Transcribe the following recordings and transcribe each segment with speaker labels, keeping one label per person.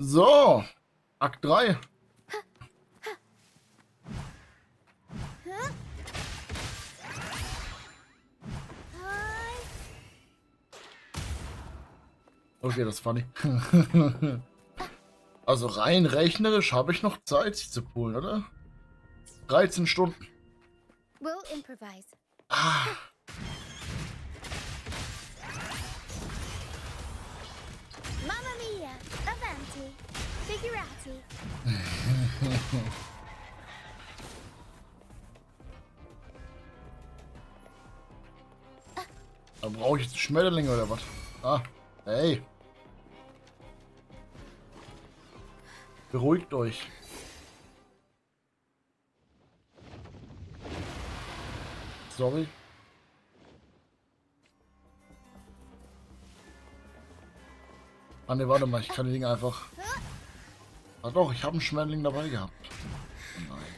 Speaker 1: So, Akt 3. Okay, das ist funny. Also rein rechnerisch habe ich noch Zeit, sie zu poolen, oder? 13 Stunden.
Speaker 2: We'll improvise.
Speaker 1: Ah.
Speaker 2: Mamma mia, avanti, figurati.
Speaker 1: Da brauche ich jetzt Schmetterlinge oder was? Ah, hey. Beruhigt euch. Sorry. Ah ne, warte mal, ich kann die Dinge einfach... Ah doch, ich habe einen Schmetterling dabei gehabt. Oh nein.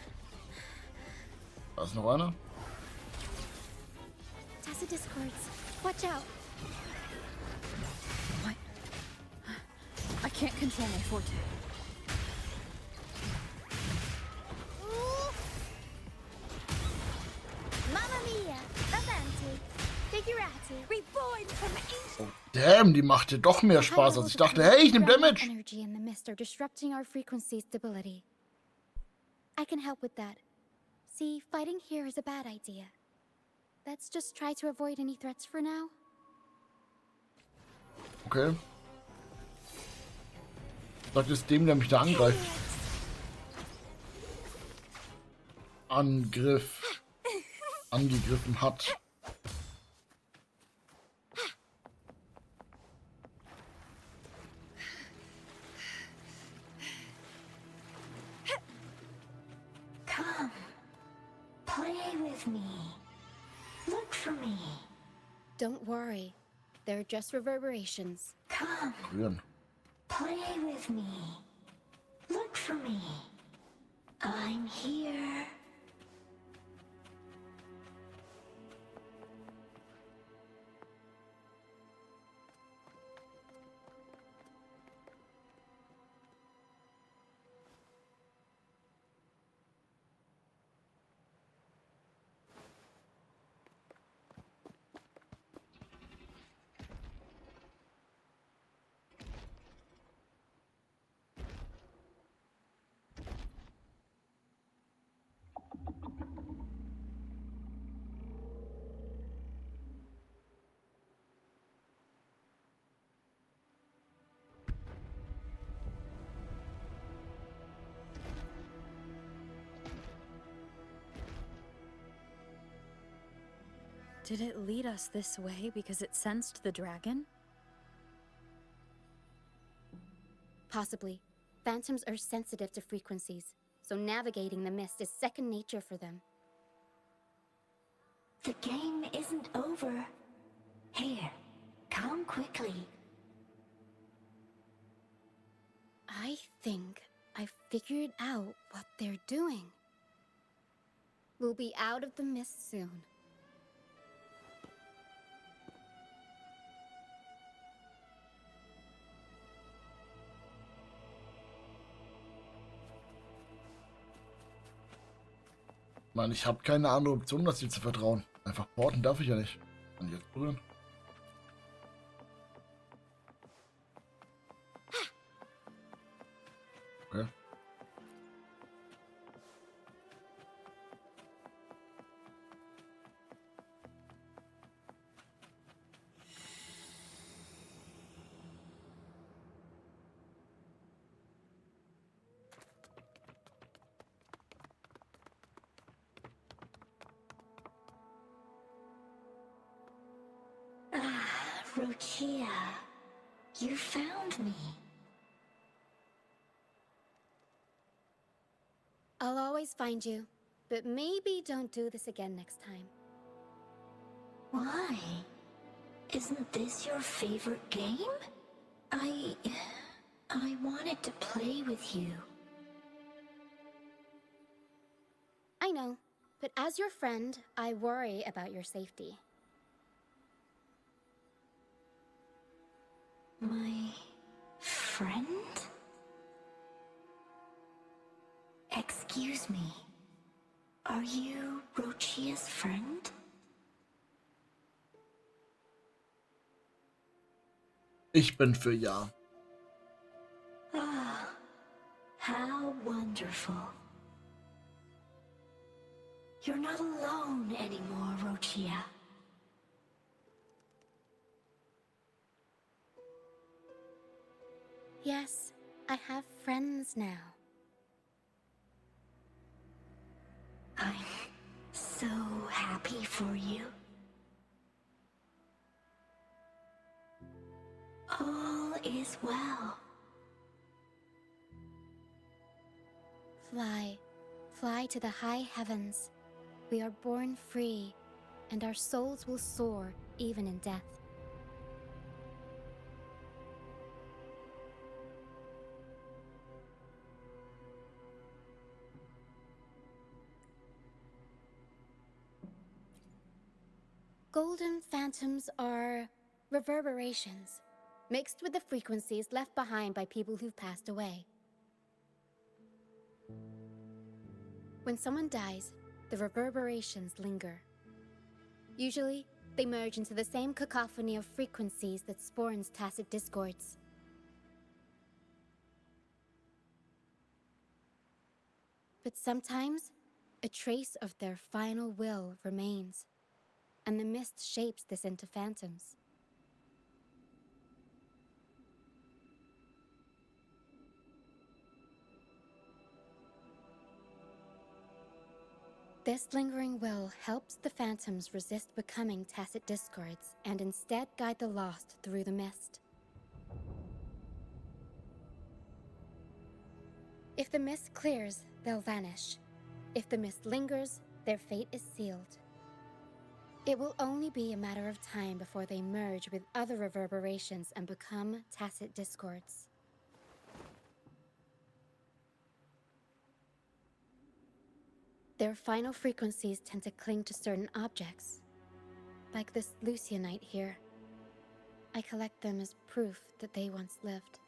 Speaker 1: Da ist noch einer.
Speaker 2: Tacit discords. Watch out.
Speaker 3: What? I can't control my forte.
Speaker 2: Mamma mia, avanti, figurati.
Speaker 3: Reborn from ancient.
Speaker 1: Oh, damn, die macht dir doch mehr Spaß, als ich dachte. Hey, ich nehme Damage.
Speaker 2: Energy in the mist are disrupting our frequency stability. I can help with that. See, fighting here is a bad idea. Let's just try to avoid any threats for now.
Speaker 1: Okay. Sagt es dem, der mich da angreift. Angegriffen hat.
Speaker 4: Come, play with me. Look for me.
Speaker 2: Don't worry. They're just reverberations.
Speaker 4: Come,
Speaker 1: Rühren.
Speaker 4: play with me. Look for me. I'm here.
Speaker 3: Did it lead us this way because it sensed the dragon?
Speaker 2: Possibly. Phantoms are sensitive to frequencies, so navigating the mist is second nature for them.
Speaker 4: The game isn't over. Here, come quickly.
Speaker 2: I think I figured out what they're doing. We'll be out of the mist soon.
Speaker 1: Mann, ich habe keine andere Option, als dir zu vertrauen. Einfach porten darf ich ja nicht. Kann ich jetzt berühren? Okay.
Speaker 4: Rochia, you found me.
Speaker 2: I'll always find you, but maybe don't do this again next time.
Speaker 4: Why? Isn't this your favorite game? I wanted to play with you.
Speaker 2: I know, but as your friend, I worry about your safety.
Speaker 4: My friend? Excuse me. Are you Rochia's friend?
Speaker 1: Ich bin für ja.
Speaker 4: Ah, how wonderful. You're not alone anymore, Rochia.
Speaker 2: Yes, I have friends now.
Speaker 4: I'm so happy for you. All is well.
Speaker 2: Fly, fly to the high heavens. We are born free, and our souls will soar even in death. Golden phantoms are reverberations, mixed with the frequencies left behind by people who've passed away. When someone dies, the reverberations linger. Usually, they merge into the same cacophony of frequencies that spawns tacit discords. But sometimes, a trace of their final will remains, and the mist shapes this into phantoms. This lingering will helps the phantoms resist becoming tacit discords and instead guide the lost through the mist. If the mist clears, they'll vanish. If the mist lingers, their fate is sealed. It will only be a matter of time before they merge with other reverberations and become tacit discords. Their final frequencies tend to cling to certain objects, like this Lucianite here. I collect them as proof that they once lived.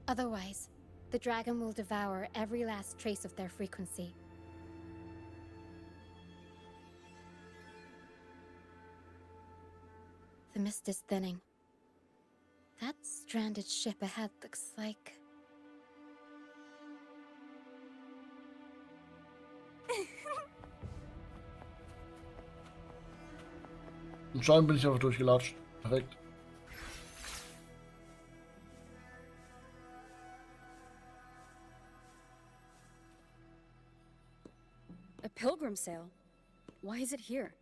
Speaker 2: Otherwise, the dragon will devour every last trace of their frequency. The mist is thinning. That stranded ship ahead looks like...
Speaker 1: Anscheinend bin ich einfach durchgelatscht. Perfekt.
Speaker 3: A pilgrim sale? Why is it here?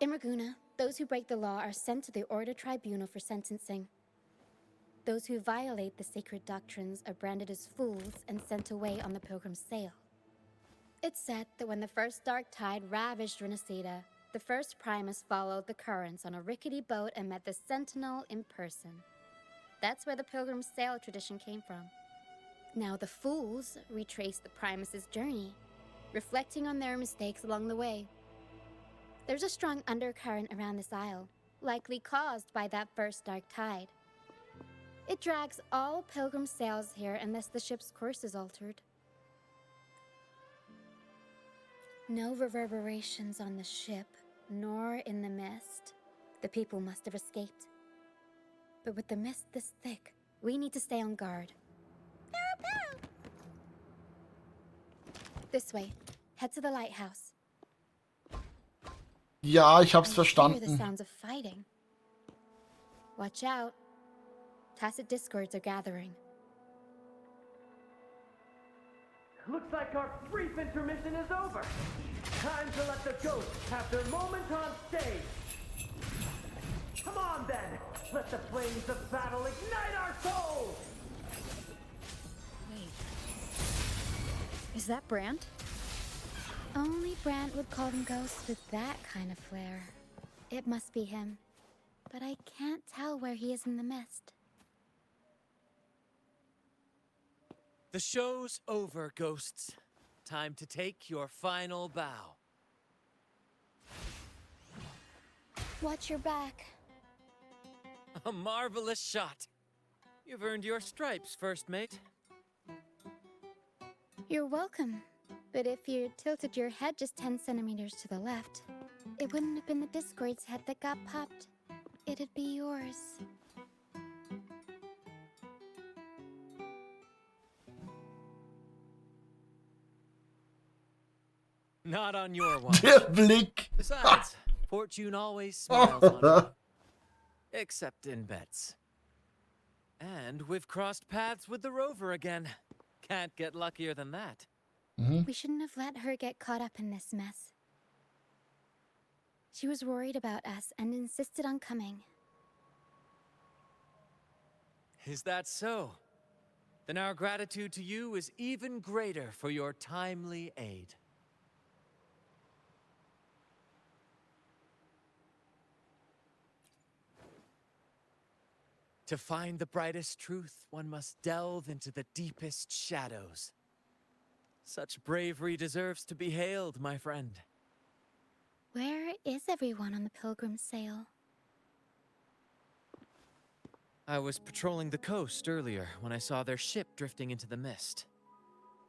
Speaker 2: In Raguna, those who break the law are sent to the Order Tribunal for sentencing. Those who violate the sacred doctrines are branded as fools and sent away on the pilgrim sale. It's said that when the first dark tide ravaged Rinascita, the first Primus followed the currents on a rickety boat and met the Sentinel in person. That's where the pilgrim sale tradition came from. Now the fools retrace the Primus's journey, reflecting on their mistakes along the way. There's a strong undercurrent around this isle, likely caused by that first dark tide. It drags all pilgrim sails here unless the ship's course is altered. No reverberations on the ship, nor in the mist. The people must have escaped. But with the mist this thick, we need to stay on guard. This way. Head to the lighthouse.
Speaker 1: Ja, ich hab's
Speaker 2: I hear the
Speaker 1: verstanden.
Speaker 2: sounds of fighting. Watch out. Tacit discords are gathering.
Speaker 5: Looks like our brief intermission is over. Time to let the ghosts have their moment on stage. Come on then, let the flames of battle ignite our souls!
Speaker 3: Wait. Is that Brant?
Speaker 2: Only Brant would call them ghosts with that kind of flair. It must be him. But I can't tell where he is in the mist.
Speaker 6: The show's over, ghosts. Time to take your final bow.
Speaker 2: Watch your back.
Speaker 6: A marvelous shot. You've earned your stripes, first mate.
Speaker 2: You're welcome. But if you tilted your head just 10 centimeters to the left, it wouldn't have been the Discord's head that got popped. It'd be yours.
Speaker 6: Not on your watch.
Speaker 1: Der Blick.
Speaker 6: Besides, fortune always smiles on me. Except in bets. And we've crossed paths with the rover again. Can't get luckier than that.
Speaker 2: We shouldn't have let her get caught up in this mess. She was worried about us and insisted on coming.
Speaker 6: Is that so? Then our gratitude to you is even greater for your timely aid. To find the brightest truth, one must delve into the deepest shadows. Such bravery deserves to be hailed, my friend.
Speaker 2: Where is everyone on the Pilgrim Sail?
Speaker 6: I was patrolling the coast earlier when I saw their ship drifting into the mist.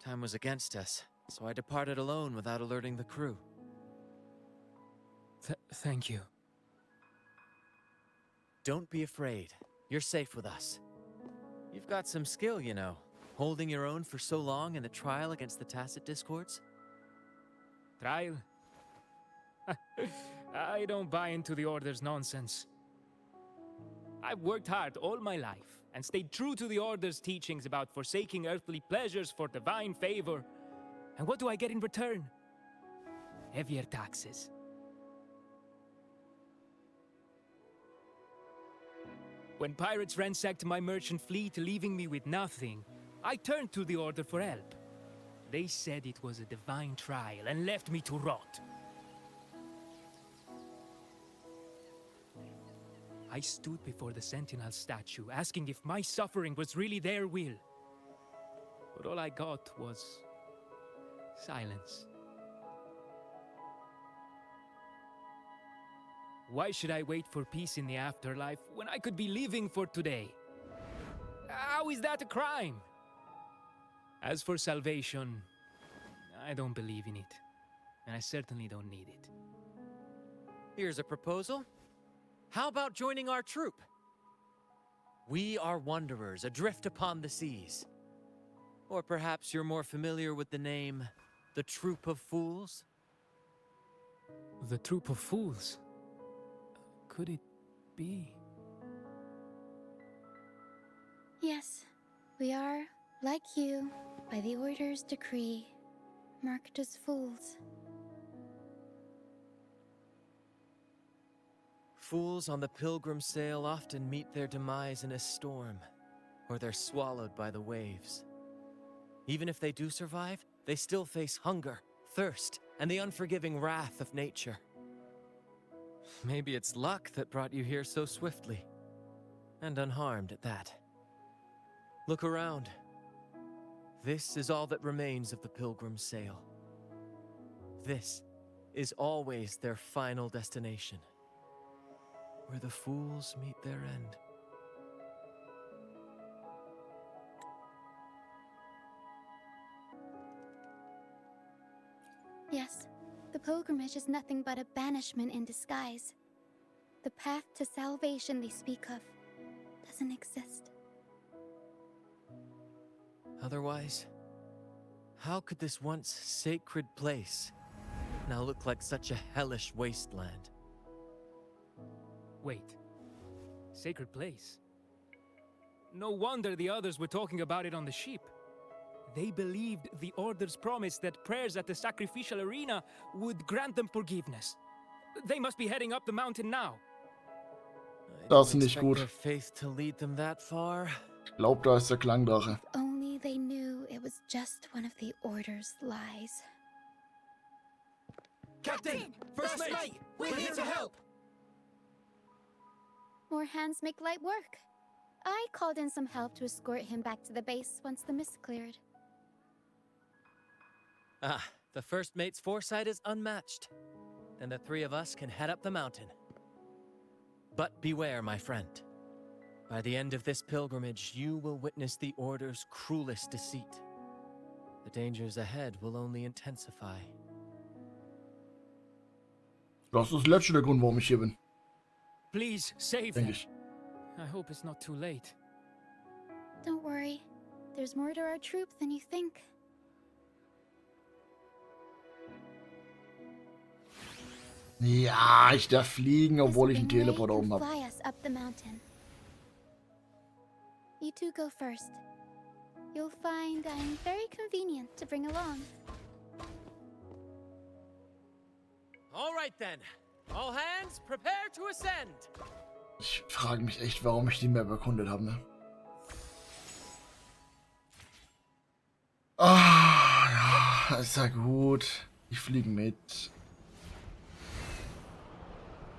Speaker 6: Time was against us, so I departed alone without alerting the crew.
Speaker 7: Thank you.
Speaker 6: Don't be afraid. You're safe with us. You've got some skill, you know, holding your own for so long in the trial against the Tacit Discords.
Speaker 7: Trial? I don't buy into the Order's nonsense. I've worked hard all my life and stayed true to the Order's teachings about forsaking earthly pleasures for divine favor. And what do I get in return? Heavier taxes. When pirates ransacked my merchant fleet, leaving me with nothing, I turned to the Order for help. They said it was a divine trial and left me to rot. I stood before the Sentinel statue, asking if my suffering was really their will. But all I got was silence. Why should I wait for peace in the afterlife when I could be living for today? How is that a crime? As for salvation, I don't believe in it. And I certainly don't need it.
Speaker 6: Here's a proposal. How about joining our troop? We are wanderers adrift upon the seas. Or perhaps you're more familiar with the name, the Troop of Fools?
Speaker 7: The Troop of Fools? Could it be?
Speaker 2: Yes, we are, like you, by the Order's decree, marked as fools.
Speaker 6: Fools on the Pilgrim Sail often meet their demise in a storm, or they're swallowed by the waves. Even if they do survive, they still face hunger, thirst, and the unforgiving wrath of nature. Maybe it's luck that brought you here so swiftly, and unharmed at that. Look around. This is all that remains of the Pilgrim Sail. This is always their final destination, where the fools meet their end.
Speaker 2: Yes, the pilgrimage is nothing but a banishment in disguise. The path to salvation they speak of doesn't exist.
Speaker 6: Otherwise, how could this once sacred place now look like such a hellish wasteland?
Speaker 7: Wait. Sacred place? No wonder the others were talking about it on the ship. They believed the Order's promise that prayers at the sacrificial arena would grant them forgiveness. They must be heading up the mountain now.
Speaker 1: Das ist nicht
Speaker 6: Expect
Speaker 1: gut.
Speaker 6: their faith to lead them that far.
Speaker 1: Ich glaube, da ist der Klangdrache.
Speaker 2: If only they knew it was just one of the Order's lies.
Speaker 5: Captain! First mate! We're here to help!
Speaker 2: More hands make light work. I called in some help to escort him back to the base once the mist cleared.
Speaker 6: Ah, the first mate's foresight is unmatched. Then the three of us can head up the mountain. But beware, my friend. By the end of this pilgrimage, you will witness the Order's cruelest deceit. The dangers ahead will only intensify.
Speaker 1: Das ist das letzte der Grund, warum ich hier bin,
Speaker 7: Please save
Speaker 1: denke
Speaker 7: them.
Speaker 1: ich.
Speaker 7: I hope it's not too late.
Speaker 2: Don't worry. There's more to our troop than you think.
Speaker 1: Ja, ich darf fliegen, obwohl ich einen
Speaker 2: Stingray
Speaker 1: Teleporter
Speaker 2: can
Speaker 1: oben habe.
Speaker 2: fly us up the mountain. You two go first. You'll find I'm very convenient to bring along.
Speaker 6: All right then. All hands, prepare to ascend.
Speaker 1: Ich frage mich echt, warum ich die Map erkundet habe, ne? Ah, ja, ist ja gut. Ich fliege mit.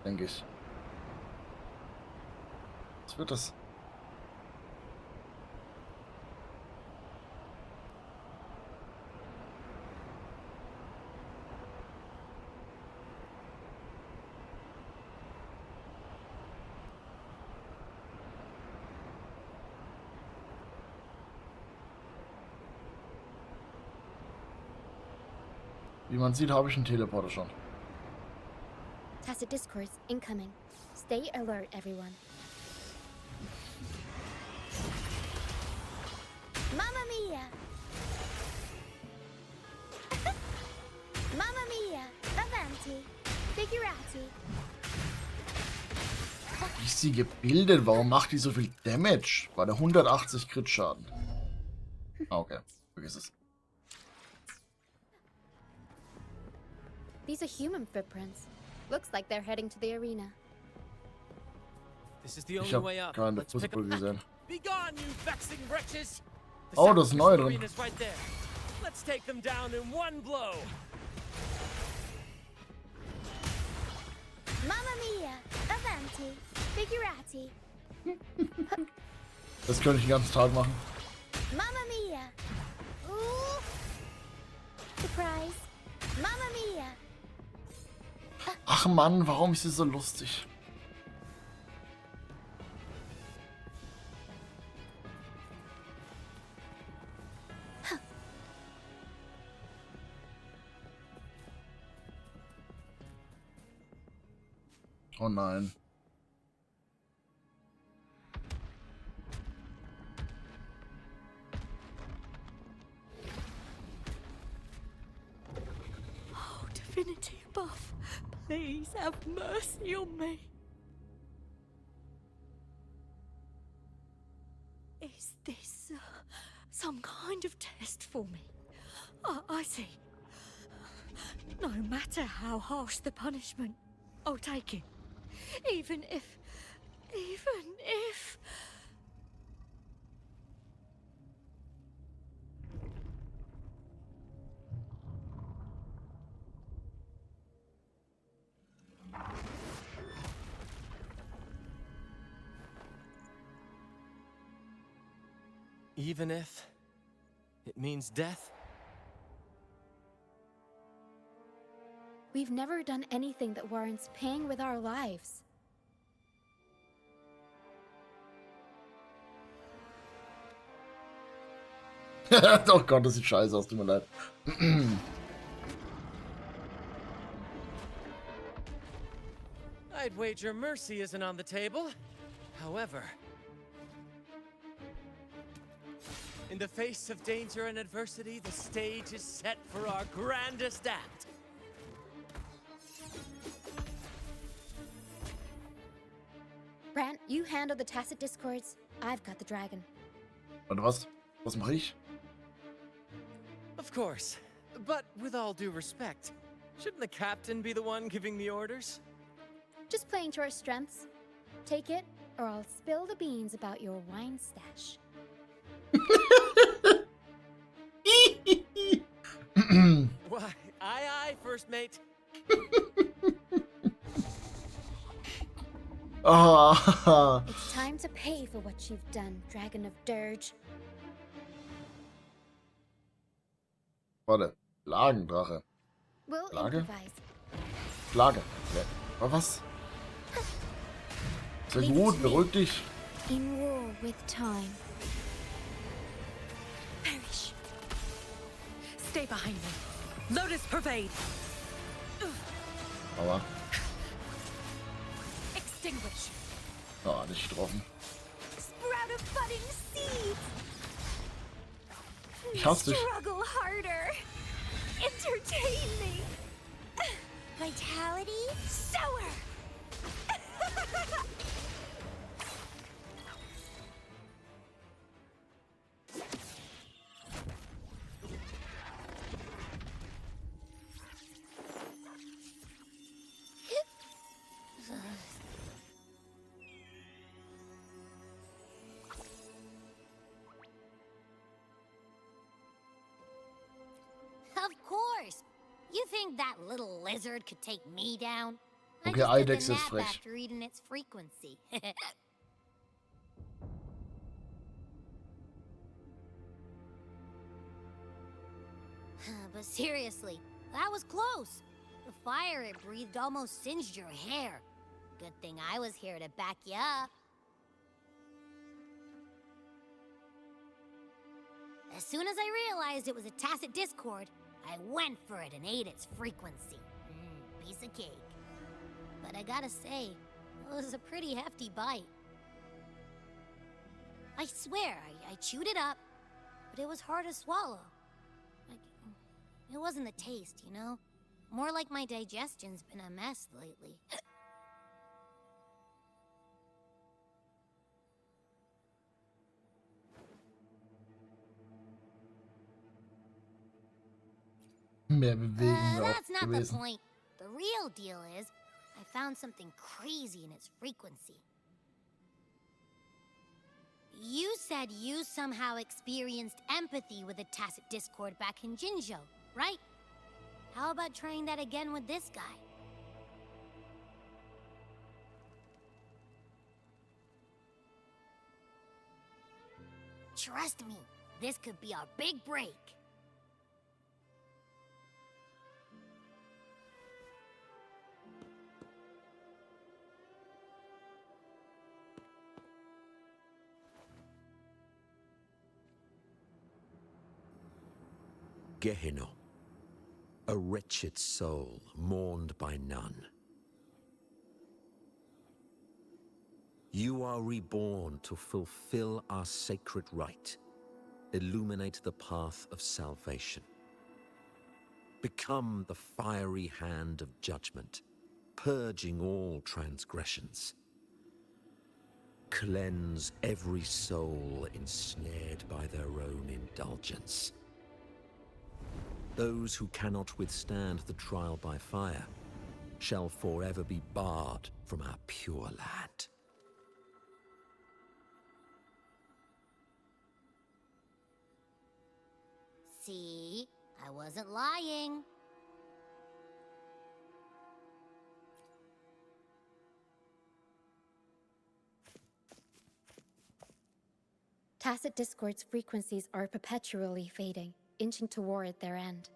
Speaker 1: Denke ich. Was wird das? Wie man sieht, habe ich einen Teleporter schon.
Speaker 2: Tacit discourse incoming. Stay alert, everyone. Mamma mia! Mamma mia! Avanti! Figurati!
Speaker 1: Wie ist sie gebildet? Warum macht die so viel Damage? Bei der 180 Crit-Schaden. Ah, okay. Vergiss es.
Speaker 2: These are human footprints. Looks like they're heading to the arena.
Speaker 6: This is the
Speaker 1: Ich
Speaker 6: only way
Speaker 1: habe
Speaker 6: up.
Speaker 1: keine
Speaker 6: Let's pick
Speaker 1: Fußbrücke
Speaker 6: up.
Speaker 1: gesehen.
Speaker 6: Be gone, you vexing wretches! The
Speaker 1: Oh, das ist neu
Speaker 6: sacrificial
Speaker 1: drin.
Speaker 6: arena's right there. Let's take them down in one blow.
Speaker 2: Mamma mia! Avanti! Figurati!
Speaker 1: Das könnte ich den ganzen Tag machen.
Speaker 2: Mamma mia! Ooh! Surprise! Mamma mia!
Speaker 1: Ach Mann, warum ist sie so lustig? Oh nein.
Speaker 3: Oh, divinity above, please have mercy on me. Is this some kind of test for me? I see. No matter how harsh the punishment, I'll take it. Even if...
Speaker 6: Even if it means death?
Speaker 2: We've never done anything that warrants paying with our lives.
Speaker 1: Oh Gott, das sieht scheiße aus, tut mir leid.
Speaker 6: I'd wager mercy isn't on the table. However, in the face of danger and adversity, the stage is set for our grandest act.
Speaker 2: Brant, you handle the tacit discords. I've got the dragon.
Speaker 1: Und was? Was mache ich?
Speaker 6: Of course. But with all due respect, shouldn't the captain be the one giving the orders?
Speaker 2: Just playing to our strengths. Take it, or I'll spill the beans about your wine stash.
Speaker 6: Why, aye, first mate.
Speaker 1: Ah,
Speaker 2: It's time to pay for what you've done, Dragon of Dirge.
Speaker 1: warte. Lagendrache.
Speaker 2: We'll
Speaker 1: Lage?
Speaker 2: improvise.
Speaker 1: Lage. Ja. Aber was? Sehr
Speaker 2: Leave it
Speaker 1: gut,
Speaker 2: to me.
Speaker 1: beruhig dich.
Speaker 2: In war with time.
Speaker 3: Perish. Stay behind me. Lotus pervade.
Speaker 1: Aber,
Speaker 3: Extinguish.
Speaker 1: ja, nicht getroffen.
Speaker 3: Sprout of budding seeds.
Speaker 1: Ich hasse dich.
Speaker 3: Struggle harder. Entertain me.
Speaker 4: Vitality?
Speaker 3: Sower.
Speaker 4: Of course. You think that little lizard could take me down? I
Speaker 1: Okay,
Speaker 4: just took a
Speaker 1: Eidechse ist
Speaker 4: nap
Speaker 1: frech.
Speaker 4: after reading its frequency. But seriously, that was close. The fire it breathed almost singed your hair. Good thing I was here to back you up. As soon as I realized it was a tacit discord, I went for it and ate its frequency. Piece of cake. But I gotta say, it was a pretty hefty bite. I swear, I chewed it up, but it was hard to swallow. Like, it wasn't the taste, you know? More like my digestion's been a mess lately.
Speaker 1: Mehr bewegen wir
Speaker 4: That's
Speaker 1: auch
Speaker 4: not the
Speaker 1: gewesen.
Speaker 4: point. The real deal is, I found something crazy in its frequency. You said you somehow experienced empathy with the tacit discord back in Jinzhou, right? How about trying that again with this guy? Trust me, this could be our big break.
Speaker 8: Gehenna, a wretched soul mourned by none. You are reborn to fulfill our sacred rite, illuminate the path of salvation. Become the fiery hand of judgment, purging all transgressions. Cleanse every soul ensnared by their own indulgence. Those who cannot withstand the trial by fire shall forever be barred from our pure land.
Speaker 4: See, I wasn't lying.
Speaker 2: Tacit discord's frequencies are perpetually fading, inching toward their end.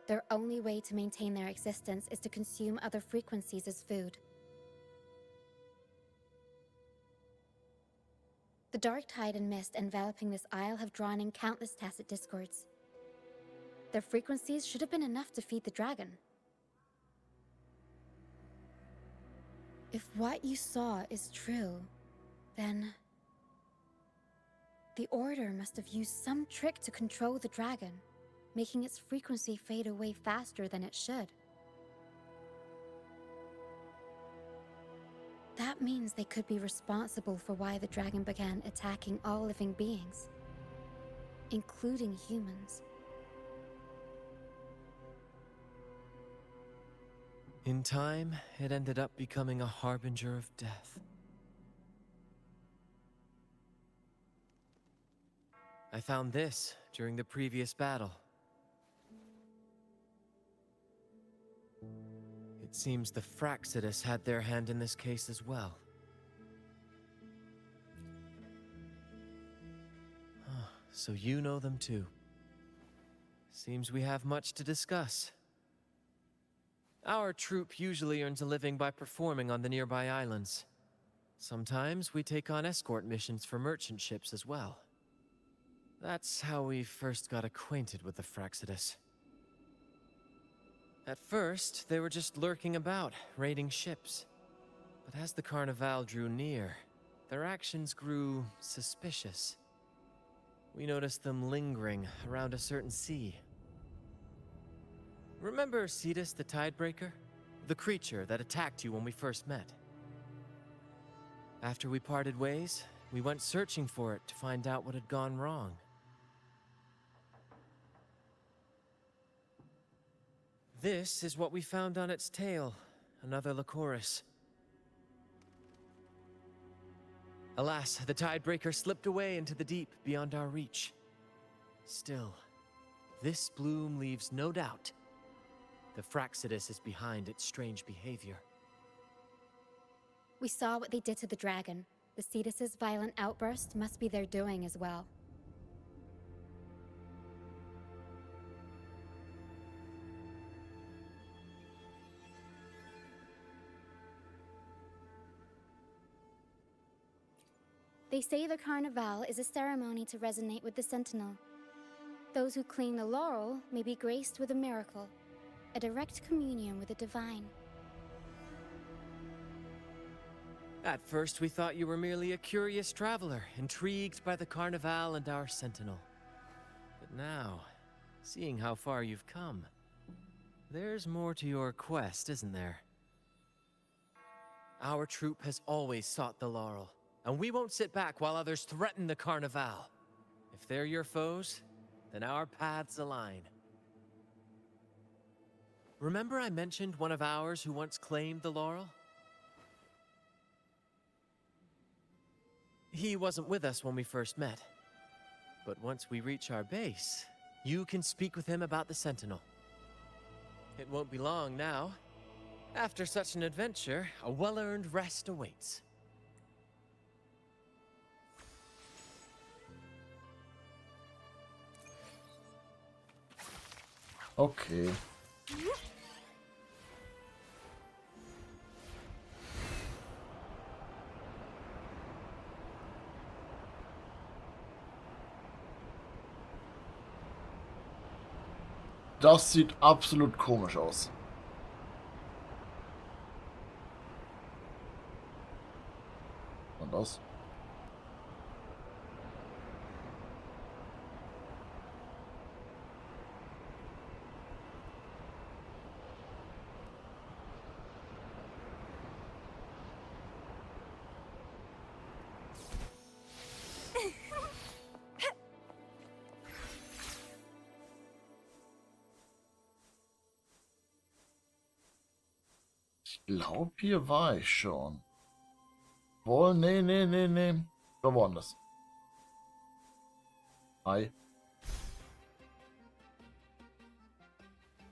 Speaker 2: Their only way to maintain their existence is to consume other frequencies as food. The dark tide and mist enveloping this isle have drawn in countless tacit discords. Their frequencies should have been enough to feed the dragon. If what you saw is true, then the Order must have used some trick to control the dragon, making its frequency fade away faster than it should. That means they could be responsible for why the dragon began attacking all living beings, including humans.
Speaker 6: In time, it ended up becoming a harbinger of death. I found this during the previous battle. It seems the Fractitus had their hand in this case as well. So you know them too. Seems we have much to discuss. Our troupe usually earns a living by performing on the nearby islands. Sometimes we take on escort missions for merchant ships as well. That's how we first got acquainted with the Freude. At first, they were just lurking about, raiding ships. But as the Carnival drew near, their actions grew suspicious. We noticed them lingering around a certain sea. Remember Cetus the Tidebreaker? The creature that attacked you when we first met? After we parted ways, we went searching for it to find out what had gone wrong. This is what we found on its tail, another Lycoris. Alas, the Tidebreaker slipped away into the deep beyond our reach. Still, this bloom leaves no doubt. The Freude is behind its strange behavior.
Speaker 2: We saw what they did to the dragon. The Cetus's violent outburst must be their doing as well. They say the Carnival is a ceremony to resonate with the Sentinel. Those who claim the laurel may be graced with a miracle, a direct communion with the divine.
Speaker 6: At first, we thought you were merely a curious traveler, intrigued by the Carnival and our Sentinel. But now, seeing how far you've come, there's more to your quest, isn't there? Our troupe has always sought the laurel, and we won't sit back while others threaten the Carnival. If they're your foes, then our paths align. Remember I mentioned one of ours who once claimed the laurel? He wasn't with us when we first met. But once we reach our base, you can speak with him about the Sentinel. It won't be long now. After such an adventure, a well-earned rest awaits.
Speaker 1: Okay. Das sieht absolut komisch aus. Und das? Ich glaube, hier war ich schon. Wohl, nee. Da woanders. Hi.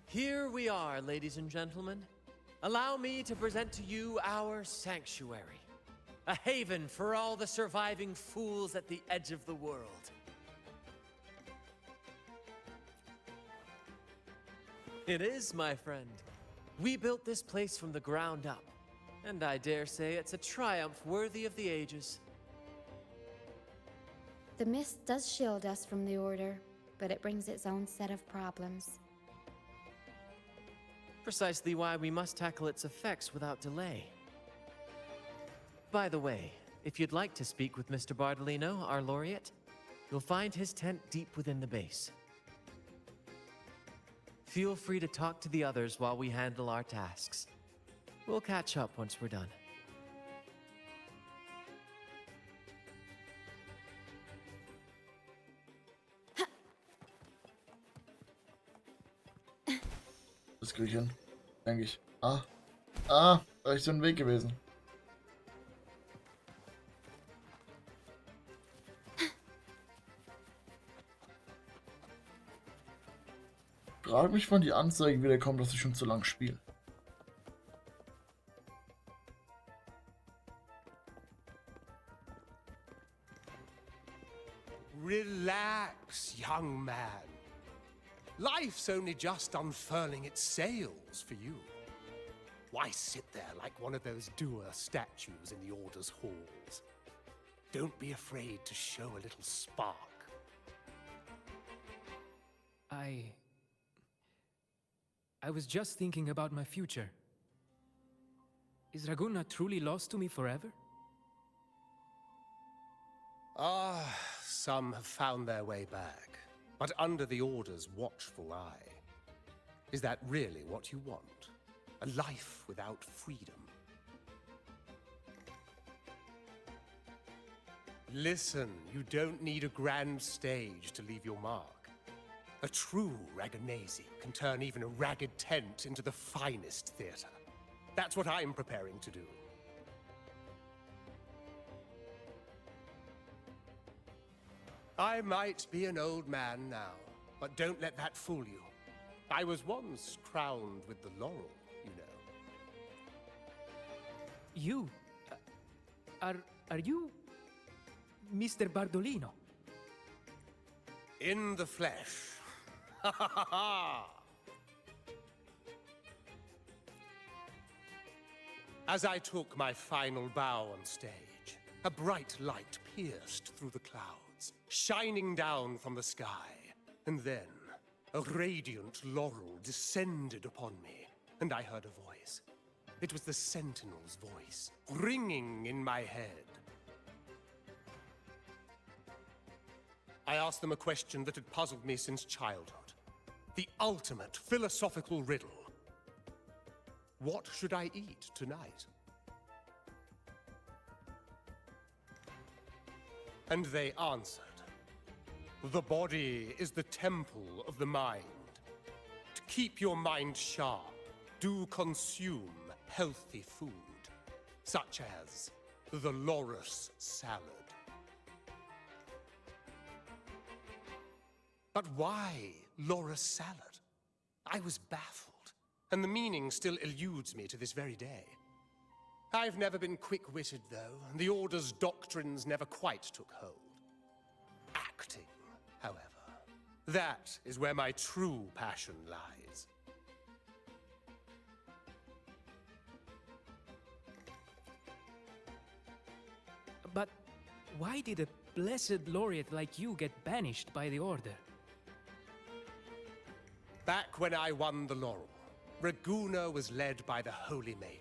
Speaker 6: Here we are, ladies and gentlemen. Allow me to present to you our sanctuary. A haven for all the surviving fools at the edge of the world. It is, my friend. We built this place from the ground up, and I dare say it's a triumph worthy of the ages.
Speaker 2: The mist does shield us from the Order, but it brings its own set of problems.
Speaker 6: Precisely why we must tackle its effects without delay. By the way, if you'd like to speak with Mr. Bardolino, our laureate, you'll find his tent deep within the base. Feel free to talk to the others while we handle our tasks. We'll catch up once we're done.
Speaker 1: Das krieg ich hin, denke ich. Da ist so ein Weg gewesen. Ich frage mich, wann die Anzeige wieder kommt, dass ich schon zu lang spiele.
Speaker 9: Relax, young man. Life's only just unfurling its sails for you. Why sit there like one of those dour statues in the Order's halls? Don't be afraid to show a little spark.
Speaker 7: I was just thinking about my future. Is Raguna truly lost to me forever?
Speaker 9: Ah, some have found their way back, but under the Order's watchful eye. Is that really what you want? A life without freedom? Listen, you don't need a grand stage to leave your mark. A true Raganese can turn even a ragged tent into the finest theater. That's what I'm preparing to do. I might be an old man now, but don't let that fool you. I was once crowned with the laurel, you know.
Speaker 7: You? Are you Mr. Bardolino?
Speaker 9: In the flesh. Ha ha ha ha! As I took my final bow on stage, a bright light pierced through the clouds, shining down from the sky. And then, a radiant laurel descended upon me, and I heard a voice. It was the Sentinel's voice, ringing in my head. I asked them a question that had puzzled me since childhood. The ultimate philosophical riddle. What should I eat tonight? And they answered. The body is the temple of the mind. To keep your mind sharp, do consume healthy food, such as the loris salad. But why loris salad? I was baffled, and the meaning still eludes me to this very day. I've never been quick-witted, though, and the Order's doctrines never quite took hold. Acting, however, that is where my true passion lies.
Speaker 7: But why did a blessed laureate like you get banished by the Order?
Speaker 9: Back when I won the laurel, Raguna was led by the Holy Maiden.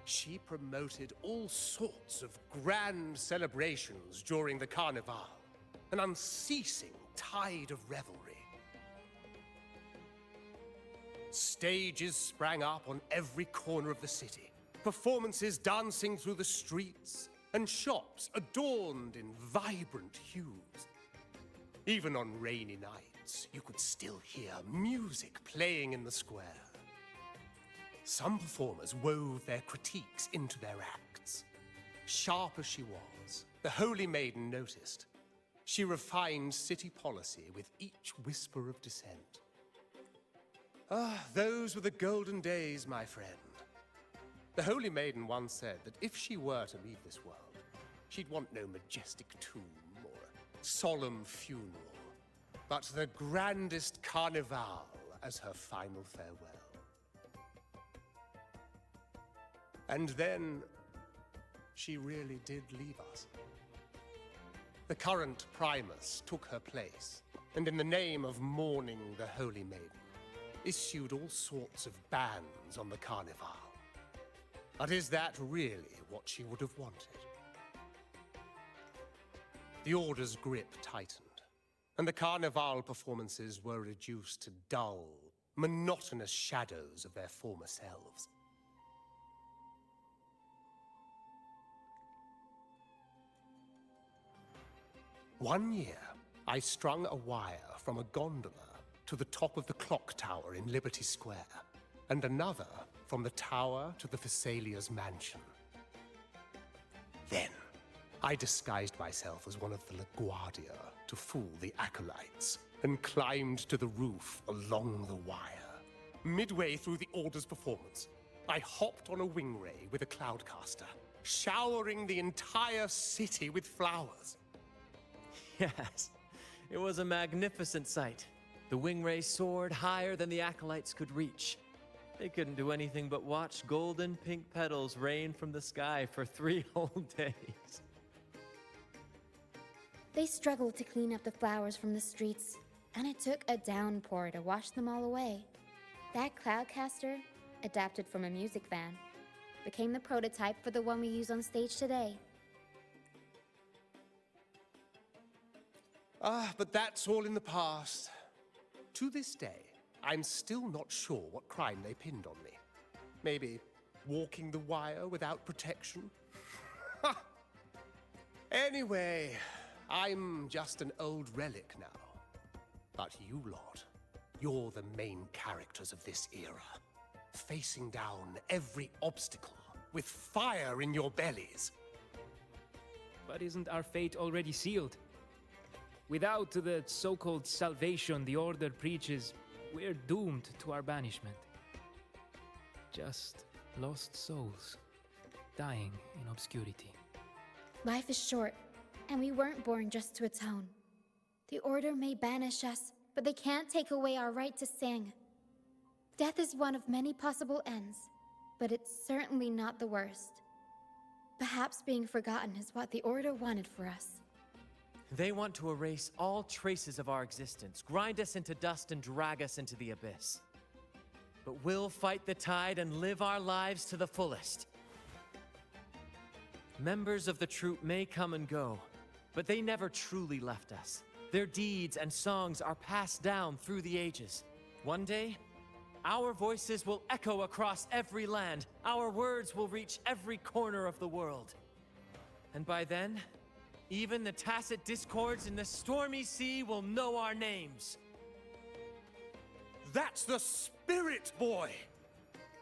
Speaker 9: She promoted all sorts of grand celebrations during the Carnival, an unceasing tide of revelry. Stages sprang up on every corner of the city, performances dancing through the streets, and shops adorned in vibrant hues. Even on rainy nights, you could still hear music playing in the square. Some performers wove their critiques into their acts. Sharp as she was, the Holy Maiden noticed. She refined city policy with each whisper of dissent. Ah, those were the golden days, my friend. The Holy Maiden once said that if she were to leave this world, she'd want no majestic tomb or a solemn funeral, but the grandest carnival as her final farewell. And then, she really did leave us. The current Primus took her place, and in the name of mourning the Holy Maiden, issued all sorts of bans on the Carnival. But is that really what she would have wanted? The Order's grip tightened, and the Carnival performances were reduced to dull, monotonous shadows of their former selves. One year, I strung a wire from a gondola to the top of the clock tower in Liberty Square, and another from the tower to the Thessalia's mansion. Then, I disguised myself as one of the LaGuardia to fool the acolytes, and climbed to the roof along the wire. Midway through the Order's performance, I hopped on a wing ray with a cloudcaster, showering the entire city with flowers.
Speaker 6: Yes, it was a magnificent sight. The wingray soared higher than the acolytes could reach. They couldn't do anything but watch golden pink petals rain from the sky for 3 whole days.
Speaker 2: They struggled to clean up the flowers from the streets, and it took a downpour to wash them all away. That cloudcaster, adapted from a music van, became the prototype for the one we use on stage today.
Speaker 9: But that's all in the past. To this day, I'm still not sure what crime they pinned on me. Maybe walking the wire without protection? Anyway, I'm just an old relic now. But you lot, you're the main characters of this era. Facing down every obstacle with fire in your bellies.
Speaker 7: But isn't our fate already sealed? Without the so-called salvation the Order preaches, we're doomed to our banishment. Just lost souls, dying in obscurity.
Speaker 2: Life is short, and we weren't born just to atone. The Order may banish us, but they can't take away our right to sing. Death is one of many possible ends, but it's certainly not the worst. Perhaps being forgotten is what the Order wanted for us.
Speaker 6: They want to erase all traces of our existence, grind us into dust and drag us into the abyss. But we'll fight the tide and live our lives to the fullest. Members of the troupe may come and go, but they never truly left us. Their deeds and songs are passed down through the ages. One day, our voices will echo across every land. Our words will reach every corner of the world. And by then, even the tacit discords in the stormy sea will know our names.
Speaker 9: That's the spirit, boy!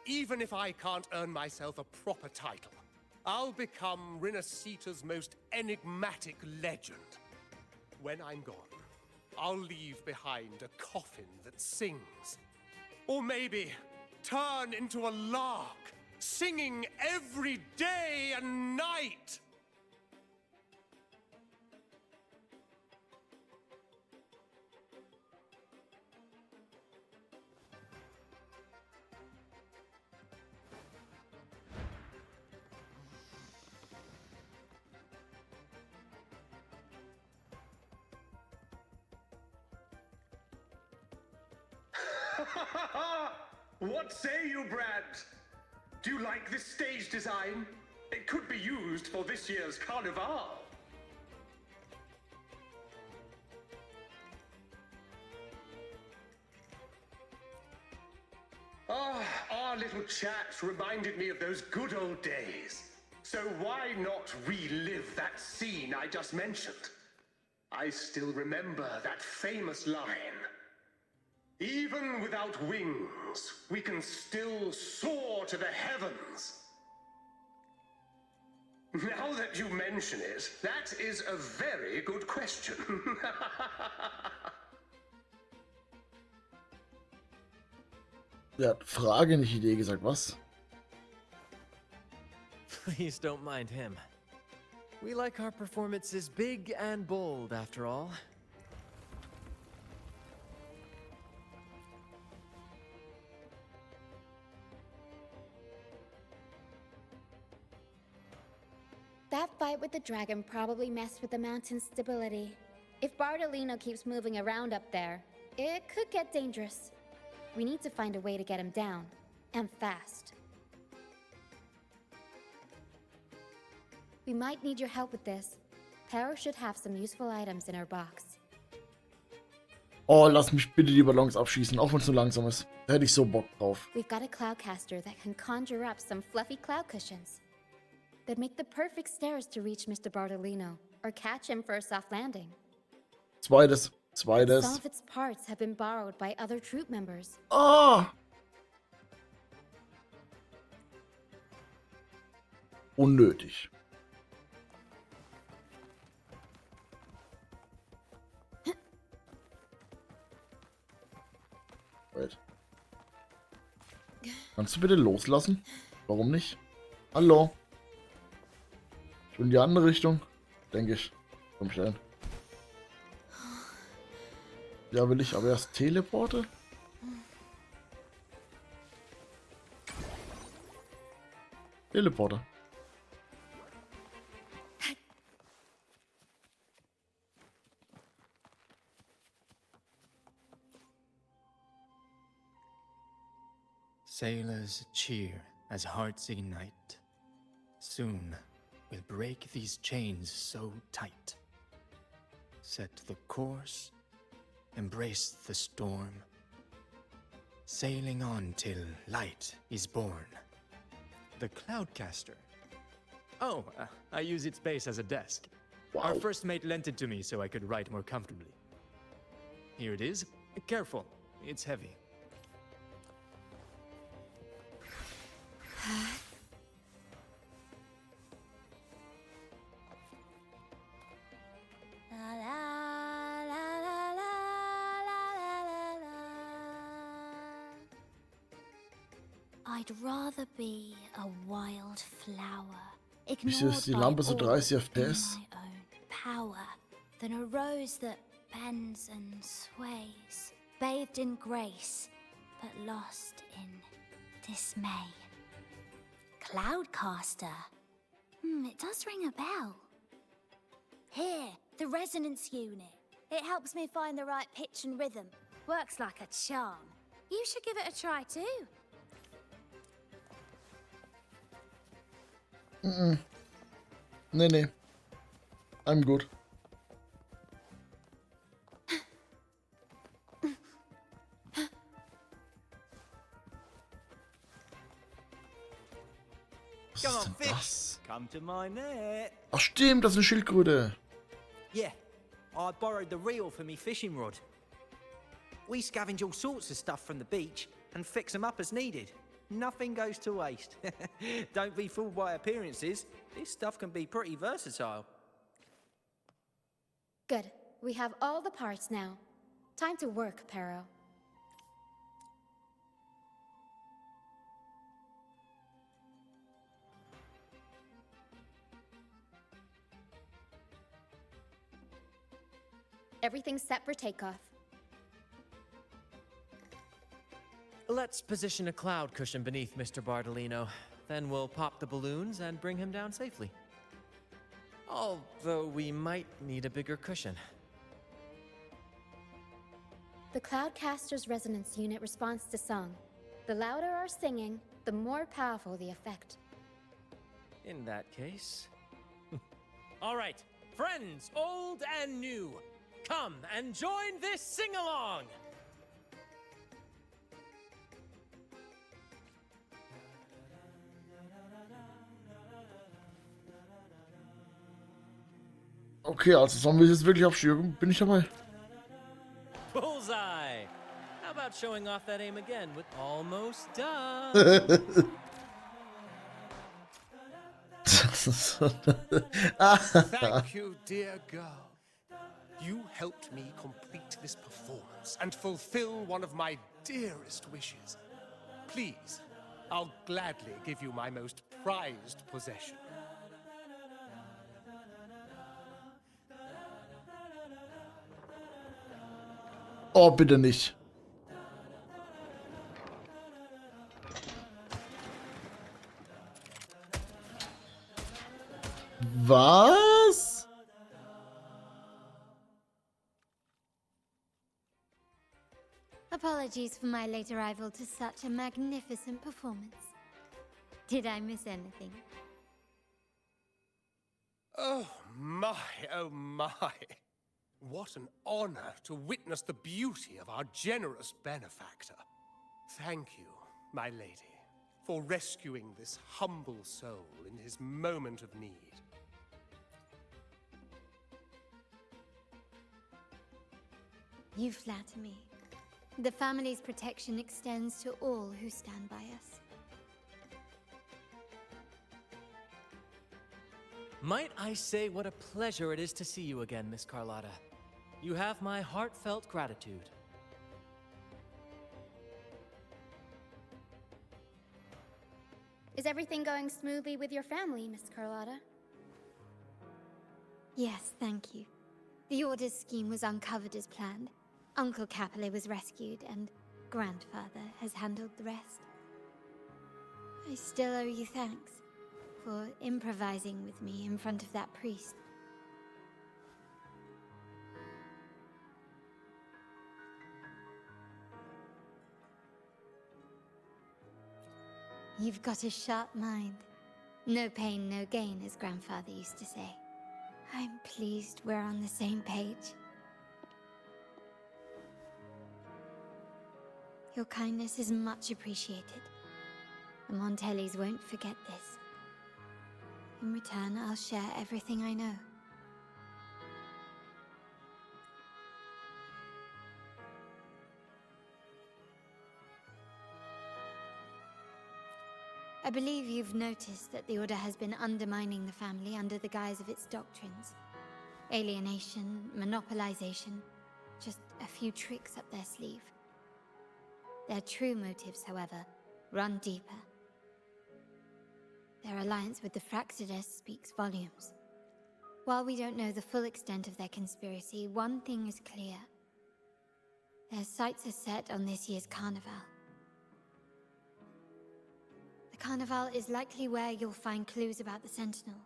Speaker 9: Even if I can't earn myself a proper title, I'll become Rinascita's most enigmatic legend. When I'm gone, I'll leave behind a coffin that sings. Or maybe turn into a lark, singing every day and night!
Speaker 10: What say you, Brad? Do you like this stage design? It could be used for this year's carnival. Our little chat reminded me of those good old days. So why not relive that scene I just mentioned? I still remember that famous line. Even without wings, we can still soar to the heavens. Now that you mention it, that is a very good question.
Speaker 1: Der hat Frage, nicht Idee gesagt, was?
Speaker 6: Please don't mind him. We like our performances big and bold, after all.
Speaker 2: That fight with the dragon probably messed with the mountain's stability. If Bartolino keeps moving around up there, it could get dangerous. We need to find a way to get him down, and fast. We might need your help with this. Pero should have some useful items in her box.
Speaker 1: Oh, lass mich bitte die Ballons abschießen, auch wenn es so langsam ist. Da hätte ich so Bock drauf.
Speaker 2: We've got a cloudcaster that can conjure up some fluffy cloud cushions. They'd make the perfect stairs to reach Mr. Bartolino, or catch him for a soft landing.
Speaker 1: Zweites.
Speaker 2: Some of its parts have been borrowed by other troop members.
Speaker 1: Ah! Unnötig. Wait. Kannst du bitte loslassen? Warum nicht? Hallo? Ich will in die andere Richtung. Denke ich. Komm schnell. Ja, will ich aber erst Teleporte? Teleporter.
Speaker 11: Sailors cheer as hearts ignite. Soon we'll break these chains so tight. Set the course, embrace the storm, sailing on till light is born. The Cloudcaster. Oh, I use its base as a desk.
Speaker 1: Wow.
Speaker 11: Our first mate lent it to me so I could write more comfortably. Here it is. Careful, it's heavy.
Speaker 4: La la la la la la la la. I'd rather be a wild flower,
Speaker 1: Wieso ist die
Speaker 4: ignored
Speaker 1: Lampe
Speaker 4: by
Speaker 1: so
Speaker 4: all
Speaker 1: 30
Speaker 4: in
Speaker 1: FPS?
Speaker 4: my own power, than a rose that bends and sways, bathed in grace, but lost in dismay. Cloudcaster. It does ring a bell. Here, the resonance unit. It helps me find the right pitch and rhythm. Works like a charm. You should give it a try too.
Speaker 1: Nee, nee. I'm good. Was ist denn das?
Speaker 12: Come to my net.
Speaker 1: Ach stimmt, das ist eine Schildkröte.
Speaker 12: Yeah, I borrowed the reel for me fishing rod. We scavenge all sorts of stuff from the beach and fix them up as needed. Nothing goes to waste. Don't be fooled by appearances. This stuff can be pretty versatile.
Speaker 2: Good. We have all the parts now. Time to work, Pero. Everything's set for takeoff.
Speaker 6: Let's position a cloud cushion beneath Mr. Bardolino. Then we'll pop the balloons and bring him down safely. Although we might need a bigger cushion.
Speaker 2: The Cloudcaster's resonance unit responds to song. The louder our singing, the more powerful the effect.
Speaker 6: In that case...
Speaker 7: All right, friends, old and new, come and join this sing-along!
Speaker 1: Okay, also sollen wir jetzt wirklich aufstürmen? Bin ich dabei?
Speaker 6: Bullseye! How about showing off that aim again with almost done?
Speaker 9: Thank you, dear girl. You helped me complete this performance and fulfill one of my dearest wishes. Please, I'll gladly give you my most prized possession.
Speaker 1: Oh, bitte nicht. Was?
Speaker 4: Apologies for my late arrival to such a magnificent performance. Did I miss anything?
Speaker 9: Oh my, oh my. What an honor to witness the beauty of our generous benefactor. Thank you, my lady, for rescuing this humble soul in his moment of need.
Speaker 4: You flatter me. The family's protection extends to all who stand by us.
Speaker 6: Might I say what a pleasure it is to see you again, Miss Carlotta. You have my heartfelt gratitude.
Speaker 2: Is everything going smoothly with your family, Miss Carlotta?
Speaker 4: Yes, thank you. The Order's scheme was uncovered as planned. Uncle Capulet was rescued, and Grandfather has handled the rest. I still owe you thanks.
Speaker 2: for improvising with me in front of that priest. You've got a sharp mind. No pain, no gain, as Grandfather used to say. I'm pleased we're on the same page. Your kindness is much appreciated. The Montellis won't forget this. In return, I'll share everything I know. I believe you've noticed that the Order has been undermining the family under the guise of its doctrines. Alienation, monopolization, just a few tricks up their sleeve. Their true motives, however, run deeper. Their alliance with the Fractides speaks volumes. While we don't know the full extent of their conspiracy, one thing is clear. Their sights are set on this year's carnival. The carnival is likely where you'll find clues about the Sentinel.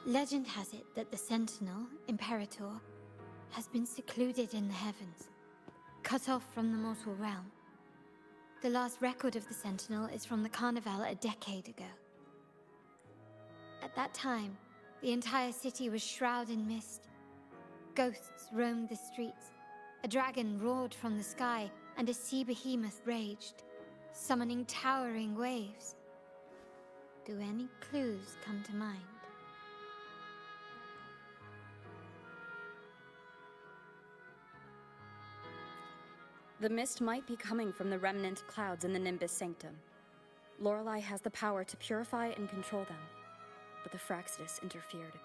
Speaker 2: Legend has it that the Sentinel, Imperator, has been secluded in the heavens, cut off from the mortal realm. The last record of the Sentinel is from the Carnival a decade ago. At that time, the entire city was shrouded in mist. Ghosts roamed the streets, a dragon roared from the sky, and a sea behemoth raged, summoning towering waves. Do any clues come to mind?
Speaker 13: The mist might be coming from the remnant clouds in the Nimbus Sanctum. Lorelei has the power to purify and control them, but the Fractides interfered.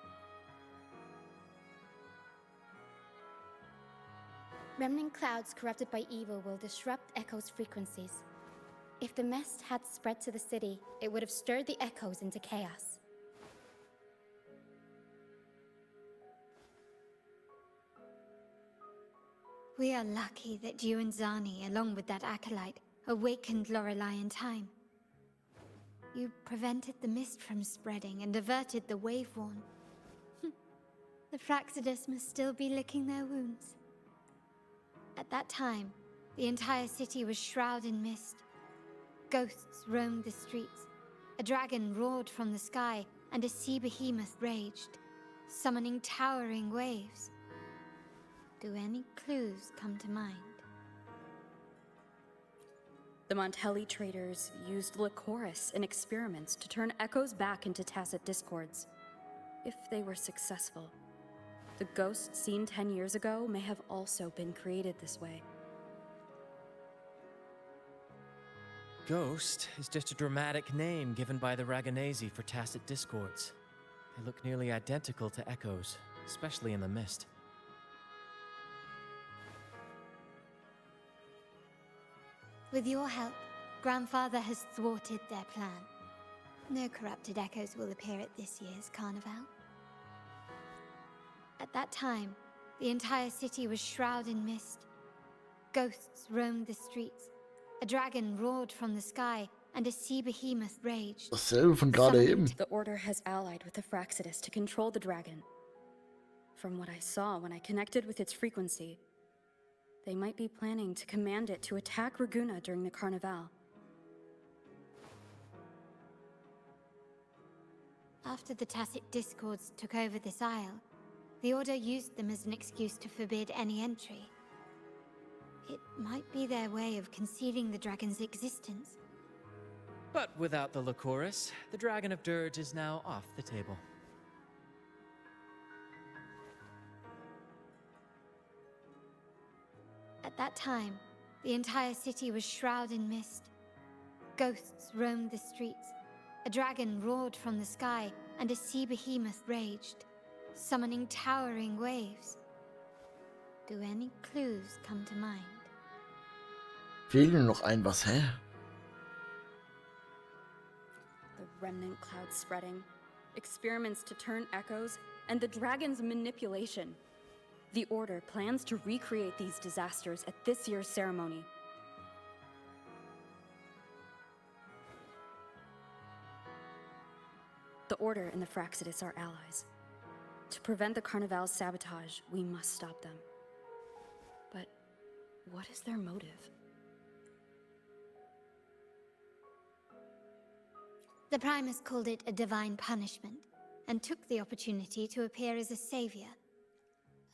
Speaker 2: Remnant clouds corrupted by evil will disrupt Echo's frequencies. If the mist had spread to the city, it would have stirred the Echoes into chaos. We are lucky that you and Zani, along with that acolyte, awakened Lorelei in time. You prevented the mist from spreading and averted the wave-worn. The Fractides must still be licking their wounds. At that time, the entire city was shrouded in mist. Ghosts roamed the streets. A dragon roared from the sky, and a sea behemoth raged, summoning towering waves. Do any clues come to mind?
Speaker 13: The Montelli traders used Lycoris in experiments to turn echoes back into tacit discords. If they were successful, the ghosts seen 10 years ago may have also been created this way.
Speaker 6: Ghost is just a dramatic name given by the Ragonesi for tacit discords. They look nearly identical to echoes, especially in the mist.
Speaker 2: With your help, Grandfather has thwarted their plan. No corrupted echoes will appear at this year's carnival. At that time, the entire city was shrouded in mist. Ghosts roamed the streets. A dragon roared from the sky, and a sea behemoth raged.
Speaker 1: Dasselbe von gerade eben.
Speaker 13: The Order has allied with the Fractides to control the dragon. From what I saw when I connected with its frequency, they might be planning to command it to attack Raguna during the Carnival.
Speaker 2: After the tacit discords took over this isle, the Order used them as an excuse to forbid any entry. It might be their way of concealing the dragon's existence.
Speaker 6: But without the Lycoris, the Dragon of Dirge is now off the table.
Speaker 2: At that time, the entire city was shrouded in mist. Ghosts roamed the streets. A dragon roared from the sky, and a sea behemoth raged, summoning towering waves. Do any clues come to mind?
Speaker 1: Fehlt nur noch ein was, hä?
Speaker 13: The remnant clouds spreading, experiments to turn echoes, and the dragon's manipulation. The Order plans to recreate these disasters at this year's ceremony. The Order and the Fractsidus are allies. To prevent the Carnival's sabotage, we must stop them. But what is their motive?
Speaker 2: The Primus called it a divine punishment, and took the opportunity to appear as a savior.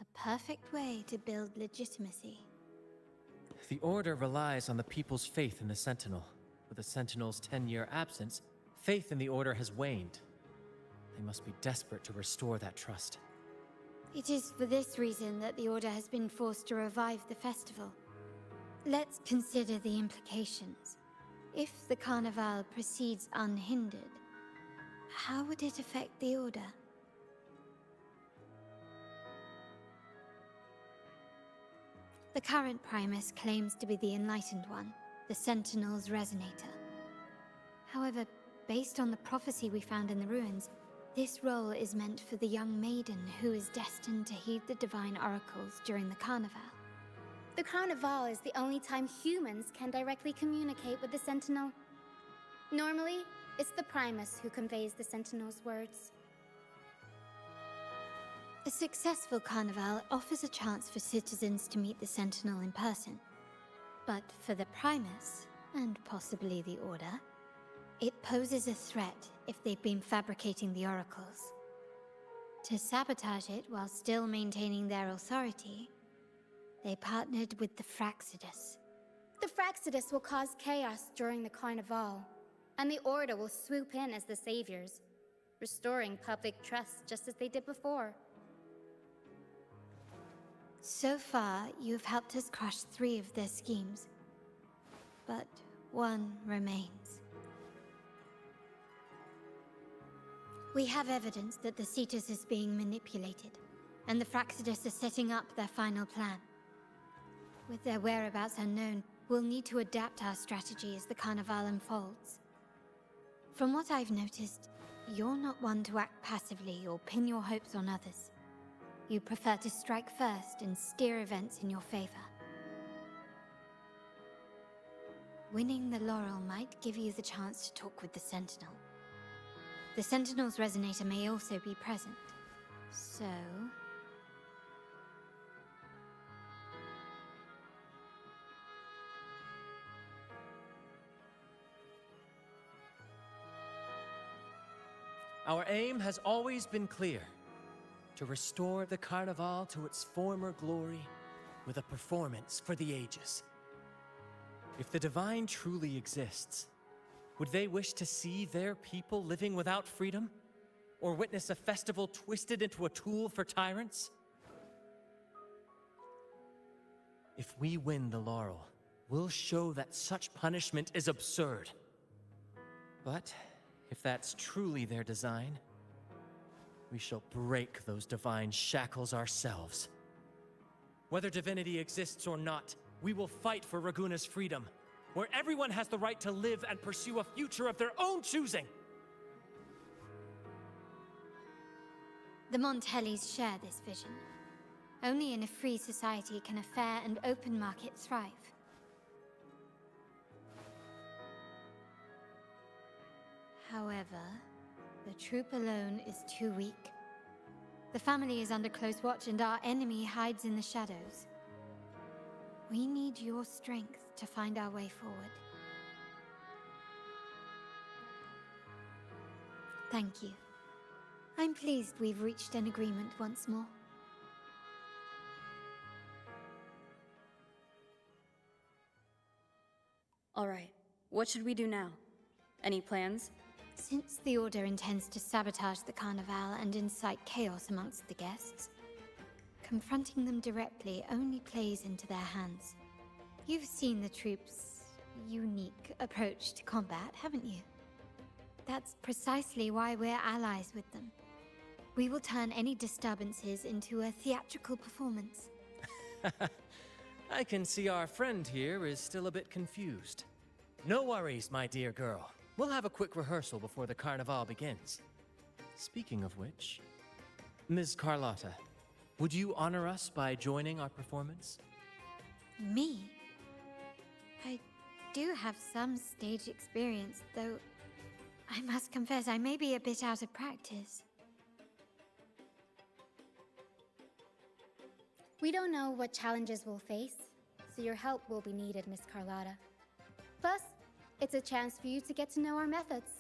Speaker 2: A perfect way to build legitimacy.
Speaker 6: The Order relies on the people's faith in the Sentinel. With the Sentinel's 10-year absence, faith in the Order has waned. They must be desperate to restore that trust.
Speaker 2: It is for this reason that the Order has been forced to revive the festival. Let's consider the implications. If the Carnival proceeds unhindered, how would it affect the Order? The current Primus claims to be the Enlightened One, the Sentinel's Resonator. However, based on the prophecy we found in the ruins, this role is meant for the young maiden who is destined to heed the divine oracles during the Carnival.
Speaker 14: The Carnival is the only time humans can directly communicate with the Sentinel. Normally, it's the Primus who conveys the Sentinel's words.
Speaker 2: A successful Carnival offers a chance for citizens to meet the Sentinel in person. But for the Primus, and possibly the Order, it poses a threat if they've been fabricating the oracles. To sabotage it while still maintaining their authority, they partnered with the Fractsidus.
Speaker 14: The Fractsidus will cause chaos during the Carnival, and the Order will swoop in as the saviors, restoring public trust just as they did before.
Speaker 2: So far, you've helped us crush 3 of their schemes, but one remains. We have evidence that the Cetus is being manipulated, and the Fractsidus are setting up their final plan. With their whereabouts unknown, we'll need to adapt our strategy as the Carnival unfolds. From what I've noticed, you're not one to act passively or pin your hopes on others. You prefer to strike first and steer events in your favor. Winning the laurel might give you the chance to talk with the Sentinel. The Sentinel's Resonator may also be present, so...
Speaker 6: Our aim has always been clear: to restore the Carnival to its former glory with a performance for the ages. If the Divine truly exists, would they wish to see their people living without freedom? Or witness a festival twisted into a tool for tyrants? If we win the laurel, we'll show that such punishment is absurd. But if that's truly their design, we shall break those divine shackles ourselves. Whether divinity exists or not, we will fight for Raguna's freedom, where everyone has the right to live and pursue a future of their own choosing.
Speaker 2: The Montellis share this vision. Only in a free society can a fair and open market thrive. However, the troop alone is too weak. The family is under close watch and our enemy hides in the shadows. We need your strength to find our way forward. Thank you. I'm pleased we've reached an agreement once more.
Speaker 13: All right, what should we do now? Any plans?
Speaker 2: Since the Order intends to sabotage the Carnival and incite chaos amongst the guests, confronting them directly only plays into their hands. You've seen the troops' unique approach to combat, haven't you? That's precisely why we're allies with them. We will turn any disturbances into a theatrical performance.
Speaker 6: I can see our friend here is still a bit confused. No worries, my dear girl. We'll have a quick rehearsal before the Carnival begins. Speaking of which, Ms. Carlotta, Would you honor us by joining our performance?
Speaker 3: Me? I do have some stage experience, though I must confess I may be a bit out of practice.
Speaker 14: We don't know what challenges we'll face, so your help will be needed, Miss Carlotta. Plus, it's a chance for you to get to know our methods.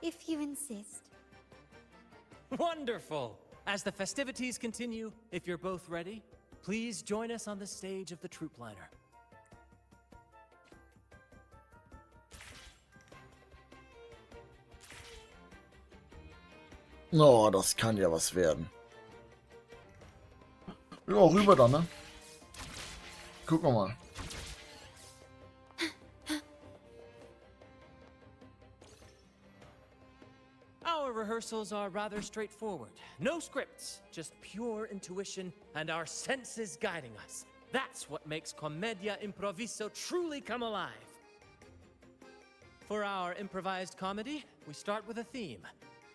Speaker 3: If you insist.
Speaker 6: Wonderful! As the festivities continue, if you're both ready, please join us on the stage of the troop liner.
Speaker 1: Oh, das kann ja was werden. Ja, rüber dann, ne? Gucken wir mal.
Speaker 6: Our rehearsals are rather straightforward. No scripts, just pure intuition and our senses guiding us. That's what makes Commedia Improviso truly come alive. For our improvised comedy, we start with a theme.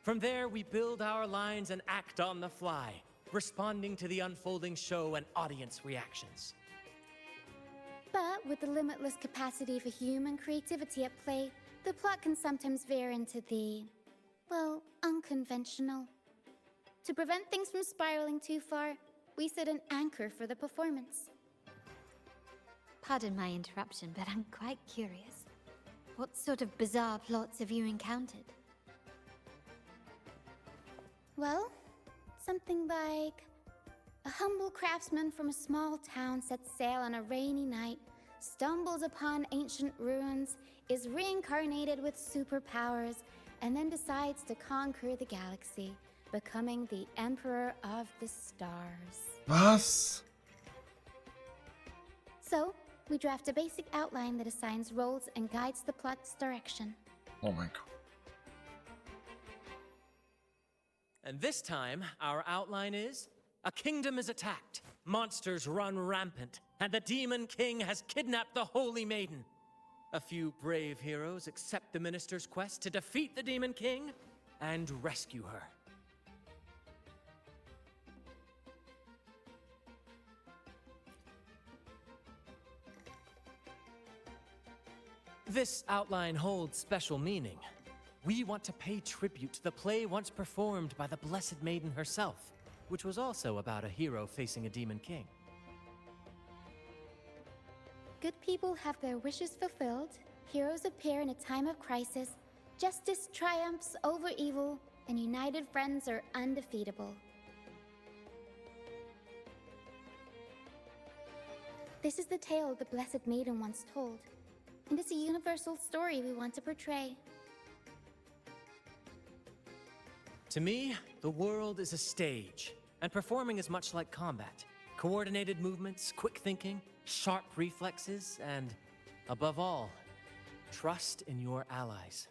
Speaker 6: From there, we build our lines and act on the fly, responding to the unfolding show and audience reactions.
Speaker 14: But with the limitless capacity for human creativity at play, the plot can sometimes veer into the, well, unconventional. To prevent things from spiraling too far, we set an anchor for the performance.
Speaker 3: Pardon my interruption, but I'm quite curious. What sort of bizarre plots have you encountered?
Speaker 14: Well, something like a humble craftsman from a small town sets sail on a rainy night, stumbles upon ancient ruins, is reincarnated with superpowers, and then decides to conquer the galaxy, becoming the Emperor of the Stars.
Speaker 1: Was?
Speaker 14: So, we draft a basic outline that assigns roles and guides the plot's direction.
Speaker 1: Oh mein Gott.
Speaker 6: And this time, our outline is: a kingdom is attacked, monsters run rampant, and the Demon King has kidnapped the Holy Maiden. A few brave heroes accept the minister's quest to defeat the Demon King and rescue her. This outline holds special meaning. We want to pay tribute to the play once performed by the Blessed Maiden herself, which was also about a hero facing a Demon King.
Speaker 14: Good people have their wishes fulfilled, heroes appear in a time of crisis, justice triumphs over evil, and united friends are undefeatable. This is the tale the Blessed Maiden once told, and it's a universal story we want to portray.
Speaker 6: To me, the world is a stage, and performing is much like combat. Coordinated movements, quick thinking, sharp reflexes, and, above all, trust in your allies.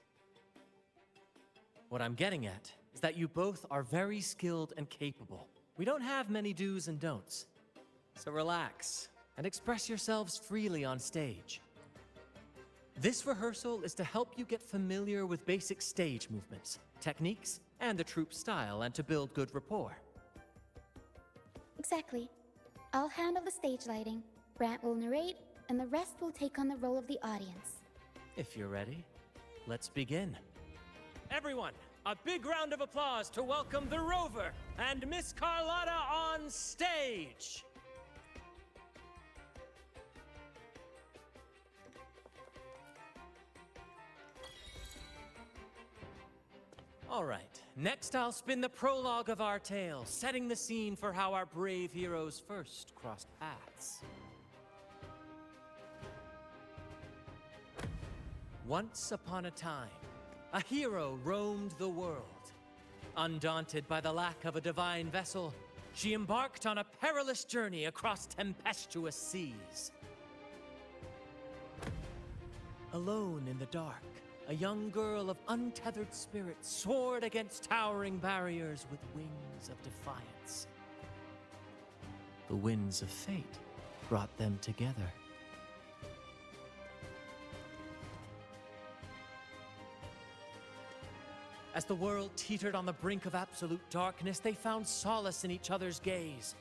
Speaker 6: What I'm getting at is that you both are very skilled and capable. We don't have many do's and don'ts. So relax and express yourselves freely on stage. This rehearsal is to help you get familiar with basic stage movements, techniques, and the troupe style, and to build good rapport.
Speaker 14: Exactly. I'll handle the stage lighting, Brant will narrate, and the rest will take on the role of the audience.
Speaker 6: If you're ready, let's begin. Everyone, a big round of applause to welcome the Rover and Miss Carlotta on stage! All right, next I'll spin the prologue of our tale, setting the scene for how our brave heroes first crossed paths. Once upon a time, a hero roamed the world. Undaunted by the lack of a divine vessel, she embarked on a perilous journey across tempestuous seas. Alone in the dark, a young girl of untethered spirit soared against towering barriers with wings of defiance. The winds of fate brought them together. As the world teetered on the brink of absolute darkness, they found solace in each other's gaze.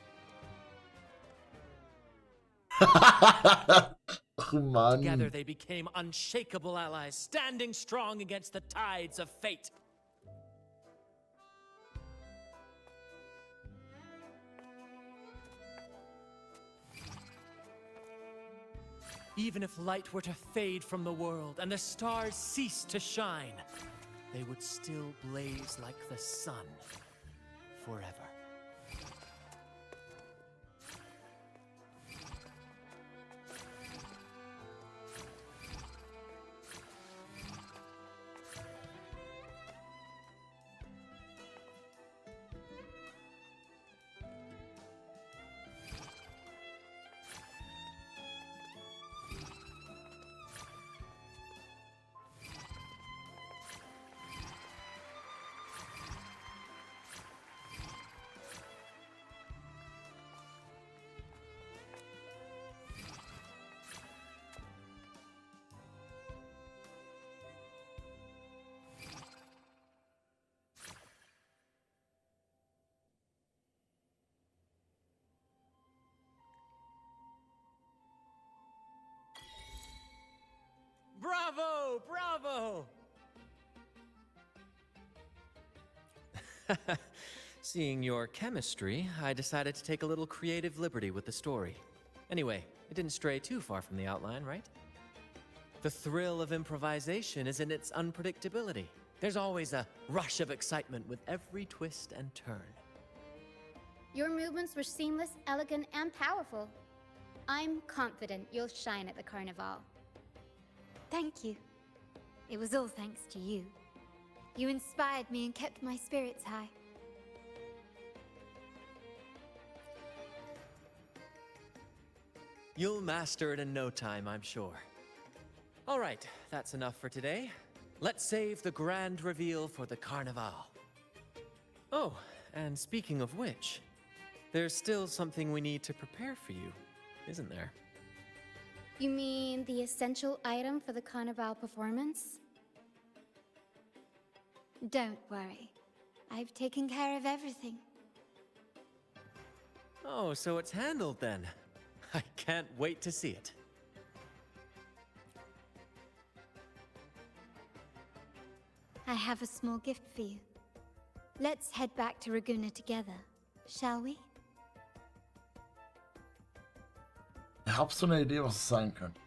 Speaker 1: Oh Mann.
Speaker 6: Together they became unshakable allies, standing strong against the tides of fate. Even if light were to fade from the world and the stars cease to shine, they would still blaze like the sun forever. Bravo! Bravo! Seeing your chemistry, I decided to take a little creative liberty with the story. Anyway, it didn't stray too far from the outline, right? The thrill of improvisation is in its unpredictability. There's always a rush of excitement with every twist and turn.
Speaker 2: Your movements were seamless, elegant, and powerful. I'm confident you'll shine at the Carnival.
Speaker 3: Thank you. It was all thanks to you. You inspired me and kept my spirits high.
Speaker 6: You'll master it in no time, I'm sure. All right, that's enough for today. Let's save the grand reveal for the Carnival. Oh, and speaking of which, there's still something we need to prepare for you, isn't there?
Speaker 2: You mean the essential item for the Carnival performance?
Speaker 3: Don't worry. I've taken care of everything.
Speaker 6: Oh, so it's handled then. I can't wait to see it.
Speaker 3: I have a small gift for you. Let's head back to Ragunna together, shall we?
Speaker 1: Ich hab so eine Idee, was es sein könnte.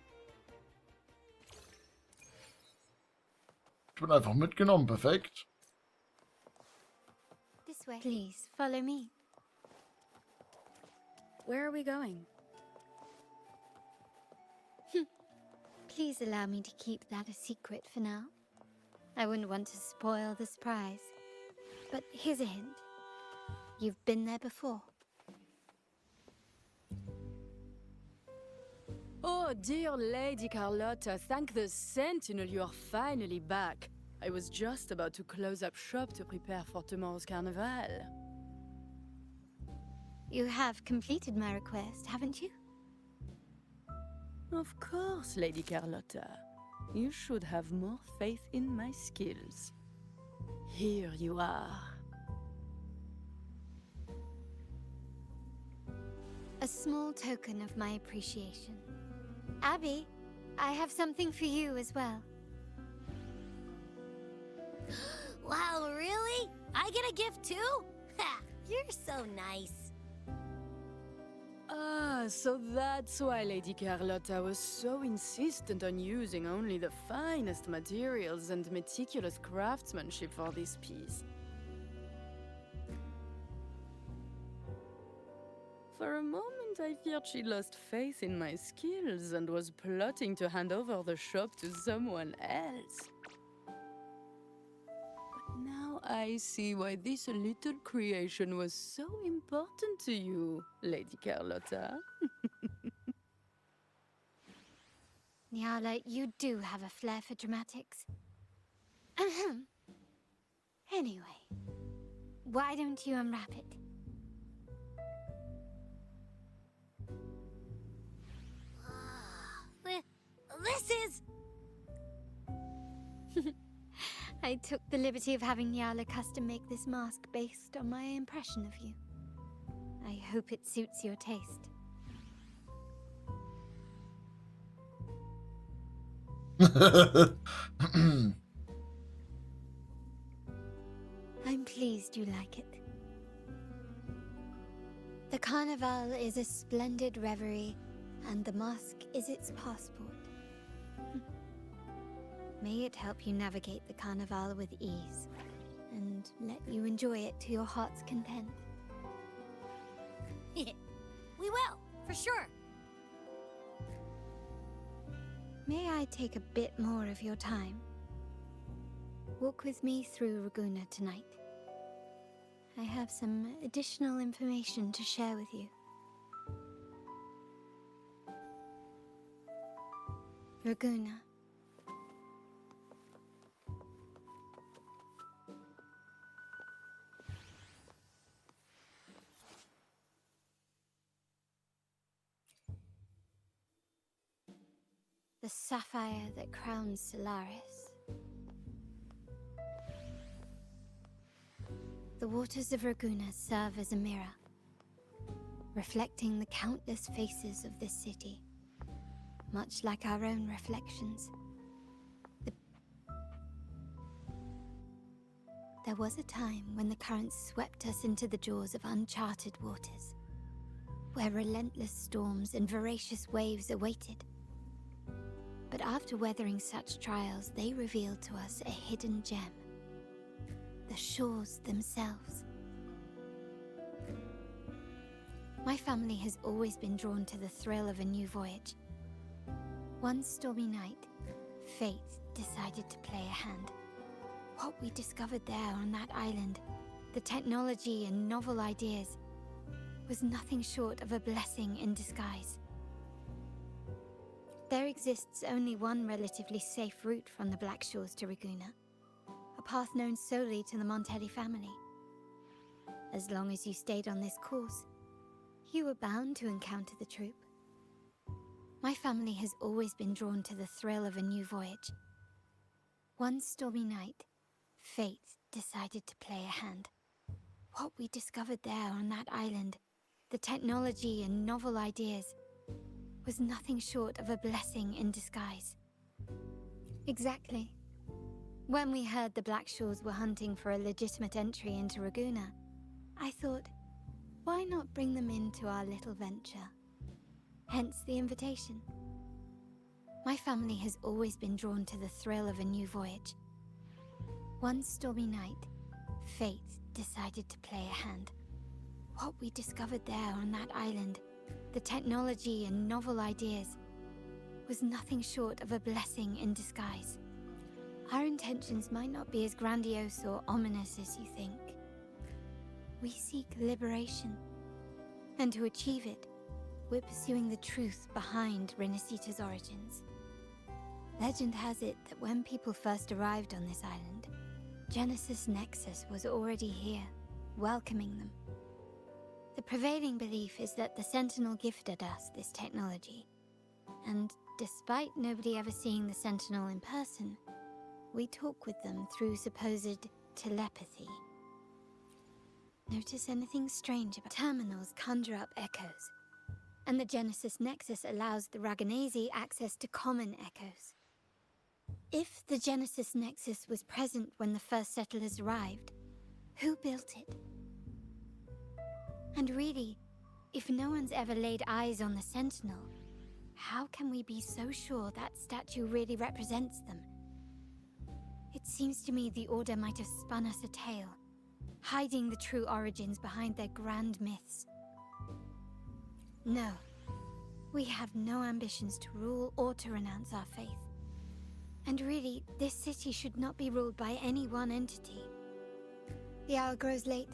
Speaker 1: Ich bin einfach mitgenommen, perfekt.
Speaker 3: This way. Please, follow me.
Speaker 13: Where are we going?
Speaker 3: Please allow me to keep that a secret for now. I wouldn't want to spoil the surprise. But here's a hint. You've been there before.
Speaker 13: Oh, dear Lady Carlotta, thank the Sentinel you are finally back. I was just about to close up shop to prepare for tomorrow's carnival.
Speaker 3: You have completed my request, haven't you?
Speaker 13: Of course, Lady Carlotta. You should have more faith in my skills. Here you are.
Speaker 3: A small token of my appreciation. Abby, I have something for you as well.
Speaker 4: Wow, really? I get a gift too? Ha! You're so nice.
Speaker 13: Ah, so that's why Lady Carlotta was so insistent on using only the finest materials and meticulous craftsmanship for this piece. For a moment, I feared she lost faith in my skills and was plotting to hand over the shop to someone else. But now I see why this little creation was so important to you, Lady Carlotta.
Speaker 3: Nyala, you do have a flair for dramatics. Ahem. Anyway, why don't you unwrap it?
Speaker 4: This is...
Speaker 3: I took the liberty of having Nyala custom make this mask based on my impression of you. I hope it suits your taste. I'm pleased you like it. The carnival is a splendid reverie, and the mask is its passport. May it help you navigate the carnival with ease, and let you enjoy it to your heart's content.
Speaker 4: We will, for sure.
Speaker 3: May I take a bit more of your time? Walk with me through Ragunna tonight. I have some additional information to share with you. Ragunna. The sapphire that crowns Solaris. The waters of Ragunna serve as a mirror, reflecting the countless faces of this city, much like our own reflections. There was a time when the currents swept us into the jaws of uncharted waters, where relentless storms and voracious waves awaited. But after weathering such trials, they revealed to us a hidden gem. The shores themselves. My family has always been drawn to the thrill of a new voyage. One stormy night, fate decided to play a hand. What we discovered there on that island, the technology and novel ideas, was nothing short of a blessing in disguise. There exists only one relatively safe route from the Black Shores to Ragunna, a path known solely to the Montelli family. As long as you stayed on this course, you were bound to encounter the troop. My family has always been drawn to the thrill of a new voyage. One stormy night, fate decided to play a hand. What we discovered there on that island, the technology and novel ideas, was nothing short of a blessing in disguise. Exactly. When we heard the Black Shores were hunting for a legitimate entry into Ragunna, I thought, why not bring them into our little venture? Hence the invitation. My family has always been drawn to the thrill of a new voyage. One stormy night, fate decided to play a hand. What we discovered there on that island, the technology and novel ideas, was nothing short of a blessing in disguise. Our intentions might not be as grandiose or ominous as you think. We seek liberation, and to achieve it, we're pursuing the truth behind Rinascita's origins. Legend has it that when people first arrived on this island, Genesis Nexus was already here, welcoming them. The prevailing belief is that the Sentinel gifted us this technology, and despite nobody ever seeing the Sentinel in person, we talk with them through supposed telepathy. Notice anything strange about terminals conjure up echoes, and the Genesis Nexus allows the Raganese access to common echoes. If the Genesis Nexus was present when the first settlers arrived, who built it? And really, if no one's ever laid eyes on the Sentinel, how can we be so sure that statue really represents them? It seems to me the Order might have spun us a tale, hiding the true origins behind their grand myths. No, we have no ambitions to rule or to renounce our faith. And really, this city should not be ruled by any one entity. The hour grows late.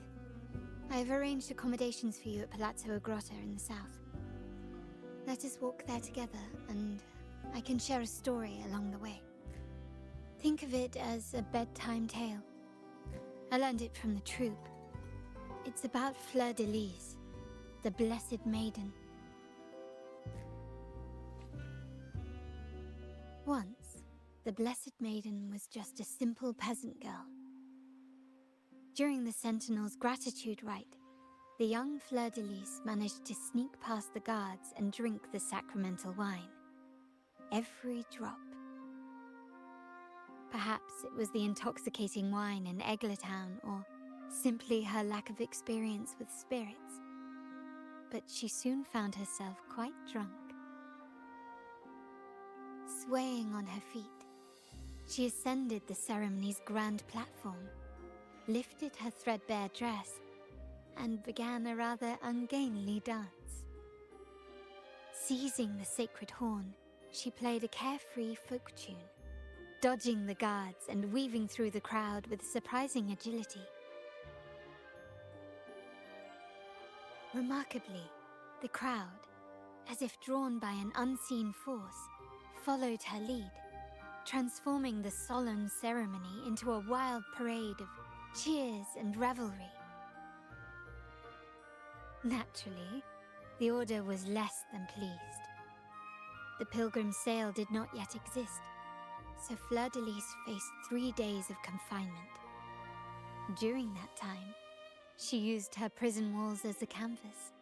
Speaker 3: I have arranged accommodations for you at Palazzo Grotta in the south. Let us walk there together, and I can share a story along the way. Think of it as a bedtime tale. I learned it from the troop. It's about Fleur de Lis, the Blessed Maiden. Once, the Blessed Maiden was just a simple peasant girl. During the Sentinel's gratitude rite, the young Fleur de Lis managed to sneak past the guards and drink the sacramental wine. Every drop,
Speaker 2: Perhaps it was the intoxicating wine in Eggletown, or simply her lack of experience with spirits. But she soon found herself quite drunk. Swaying on her feet, she ascended the ceremony's grand platform, lifted her threadbare dress, and began a rather ungainly dance. Seizing the sacred horn, she played a carefree folk tune, dodging the guards and weaving through the crowd with surprising agility. Remarkably, the crowd, as if drawn by an unseen force, followed her lead, transforming the solemn ceremony into a wild parade of cheers and revelry. Naturally, the Order was less than pleased. The Pilgrim Sale did not yet exist, so Fleur-de-Lis faced 3 days of confinement. During that time, she used her prison walls as a canvas.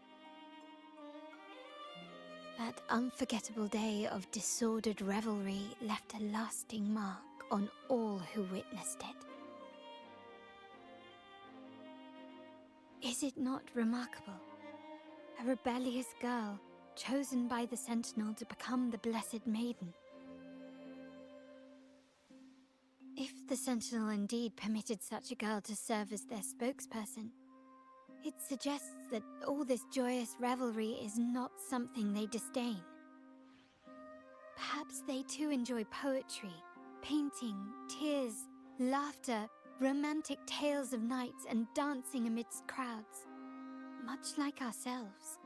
Speaker 2: That unforgettable day of disordered revelry left a lasting mark on all who witnessed it. Is it not remarkable? A rebellious girl chosen by the Sentinel to become the Blessed Maiden. If the Sentinel indeed permitted such a girl to serve as their spokesperson, it suggests that all this joyous revelry is not something they disdain. Perhaps they too enjoy poetry, painting, tears, laughter, romantic tales of knights, and dancing amidst crowds, much like ourselves.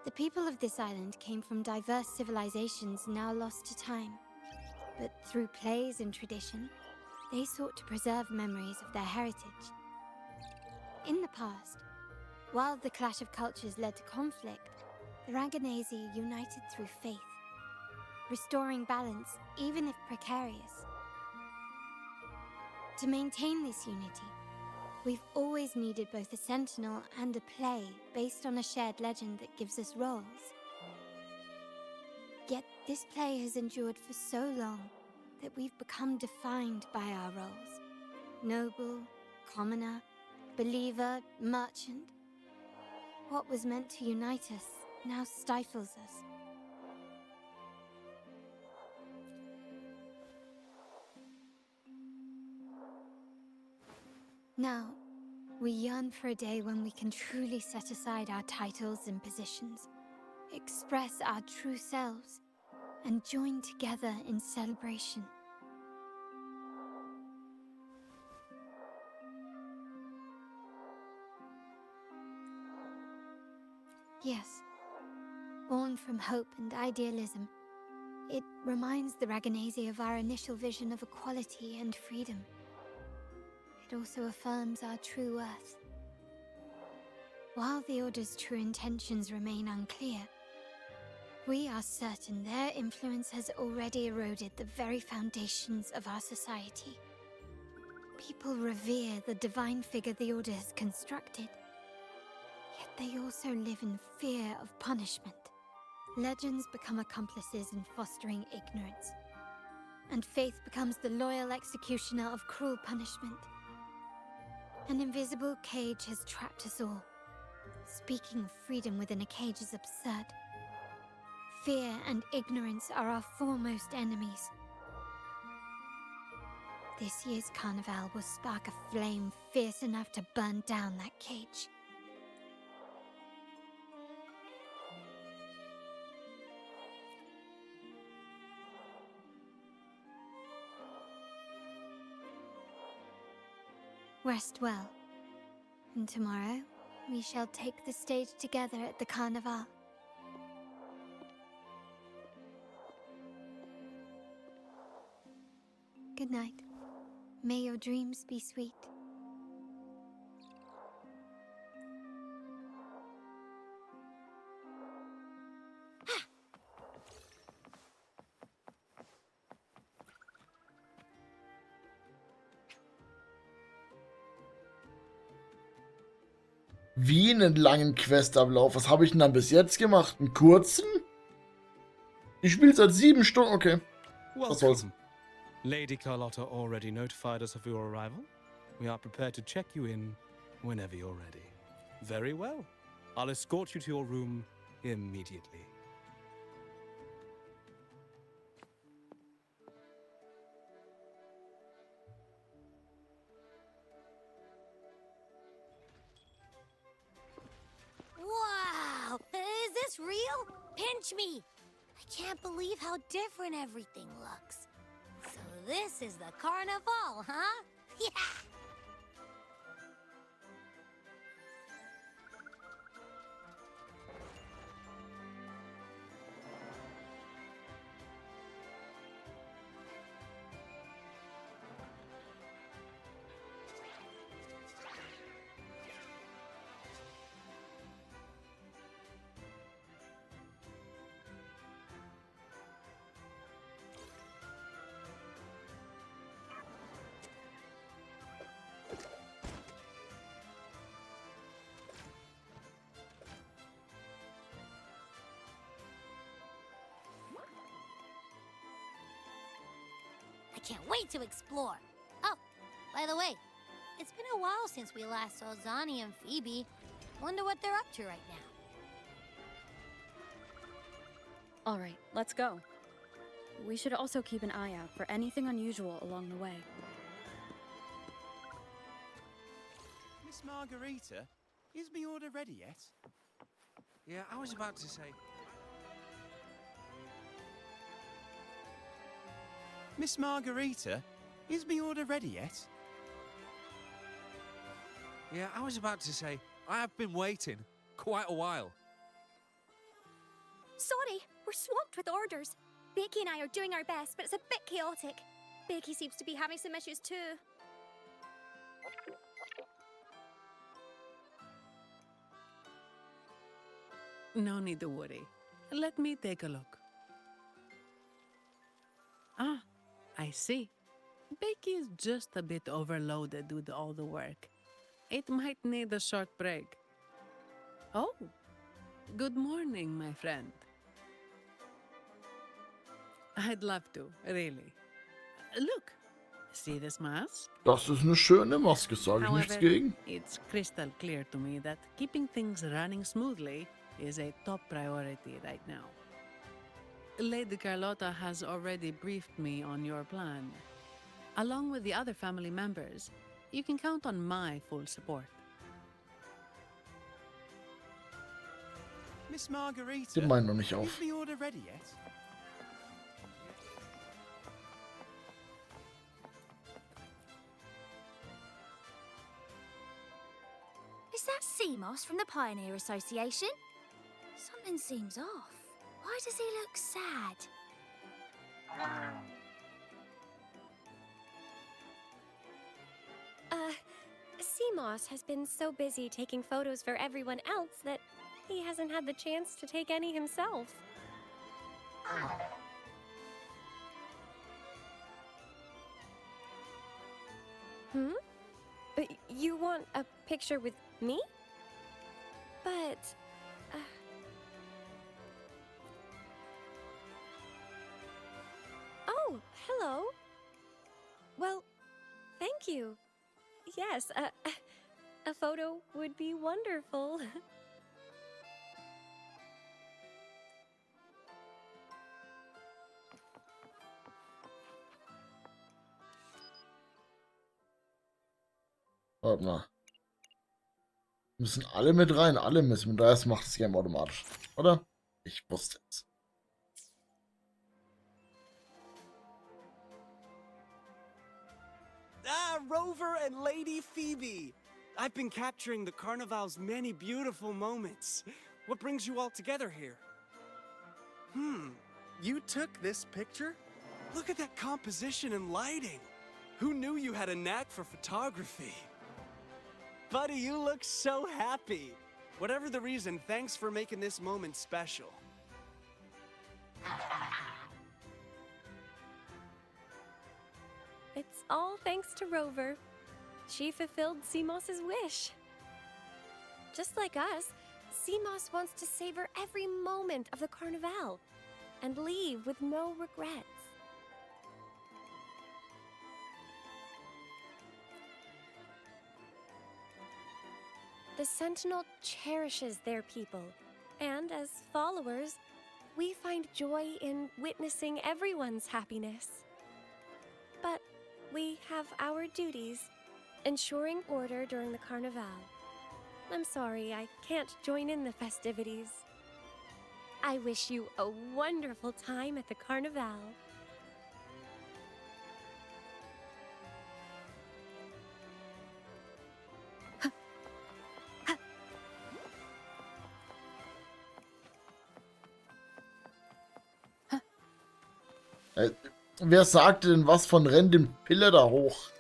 Speaker 2: The people of this island came from diverse civilizations now lost to time. But through plays and tradition, they sought to preserve memories of their heritage. In the past, while the clash of cultures led to conflict, the Raganazi united through faith, restoring balance even if precarious. To maintain this unity, we've always needed both a sentinel and a play based on a shared legend that gives us roles. Yet this play has endured for so long that we've become defined by our roles. Noble, commoner, believer, merchant. What was meant to unite us now stifles us. Now, we yearn for a day when we can truly set aside our titles and positions, express our true selves, and join together in celebration. Yes, born from hope and idealism, it reminds the Raganazi of our initial vision of equality and freedom. It also affirms our true worth. While the Order's true intentions remain unclear, we are certain their influence has already eroded the very foundations of our society. People revere the divine figure the Order has constructed, yet they also live in fear of punishment. Legends become accomplices in fostering ignorance, and faith becomes the loyal executioner of cruel punishment. An invisible cage has trapped us all. Speaking of freedom within a cage is absurd. Fear and ignorance are our foremost enemies. This year's carnival will spark a flame fierce enough to burn down that cage. Rest well, and tomorrow we shall take the stage together at the carnival. Good night.
Speaker 3: May your dreams be sweet.
Speaker 1: Wie einen langen Questablauf? Was habe ich denn dann bis jetzt gemacht? Einen kurzen? Ich spiele seit 7 Stunden. Okay. Was soll's?
Speaker 15: Welcome. Lady Carlotta already notified us of your arrival. We are prepared to check you in whenever you're ready. Very well. I'll escort you to your room immediately.
Speaker 4: Wow! Is this real? Pinch me! I can't believe how different everything looks. So this is the carnival, huh? Yeah! I can't wait to explore. Oh, by the way, it's been a while since we last saw Zani and Phoebe. Wonder what they're up to right now.
Speaker 13: All right, let's go. We should also keep an eye out for anything unusual along the way.
Speaker 11: Miss Margarita, is my order ready yet? Yeah, I was about to say... Miss Margarita, is my order ready yet? Yeah, I was about to say, I have been waiting quite a while.
Speaker 16: Sorry, we're swamped with orders. Becky and I are doing our best, but it's a bit chaotic. Becky seems to be having some issues too.
Speaker 17: No need to worry. Let me take a look. Ah, I see. Becky is just a bit overloaded with all the work. It might need a short break. Oh, good morning, my friend. I'd love to, really. Look, see this mask?
Speaker 1: Das ist eine schöne Maske, sage ich nichts
Speaker 17: However,
Speaker 1: gegen.
Speaker 17: it's crystal clear to me that keeping things running smoothly is a top priority right now. Lady Carlotta has already briefed me on your plan. Along with the other family members, you can count on my full support.
Speaker 11: Miss Margarita,
Speaker 1: Die meinen noch nicht auf.
Speaker 11: is my order ready yet?
Speaker 16: Is that Seamoss from the Pioneer Association? Something seems off. Why does he look sad?
Speaker 18: Seamoss has been so busy taking photos for everyone else that he hasn't had the chance to take any himself. Hmm? You want a picture with me? But... Oh, hello. Well, thank you. Yes, a photo would be wonderful.
Speaker 1: Warte mal. Müssen alle mit rein, alle müssen mit rein. Das macht das Game automatisch, oder? Ich wusste es.
Speaker 11: Ah, Rover and Lady Phoebe! I've been capturing the Carnival's many beautiful moments. What brings you all together here? You took this picture? Look at that composition and lighting.
Speaker 19: Who knew you had a knack for photography? Buddy, you look so happy. Whatever the reason, thanks for making this moment special.
Speaker 18: It's all thanks to Rover. She fulfilled Seamoss's wish. Just like us, Seamoss wants to savor every moment of the Carnival and leave with no regrets. The Sentinel cherishes their people, and as followers, we find joy in witnessing everyone's happiness. But we have our duties, ensuring order during the Carnival. I'm sorry, I can't join in the festivities. I wish you a wonderful time at the Carnival.
Speaker 1: Wer sagte denn was von renn den Pille da hoch?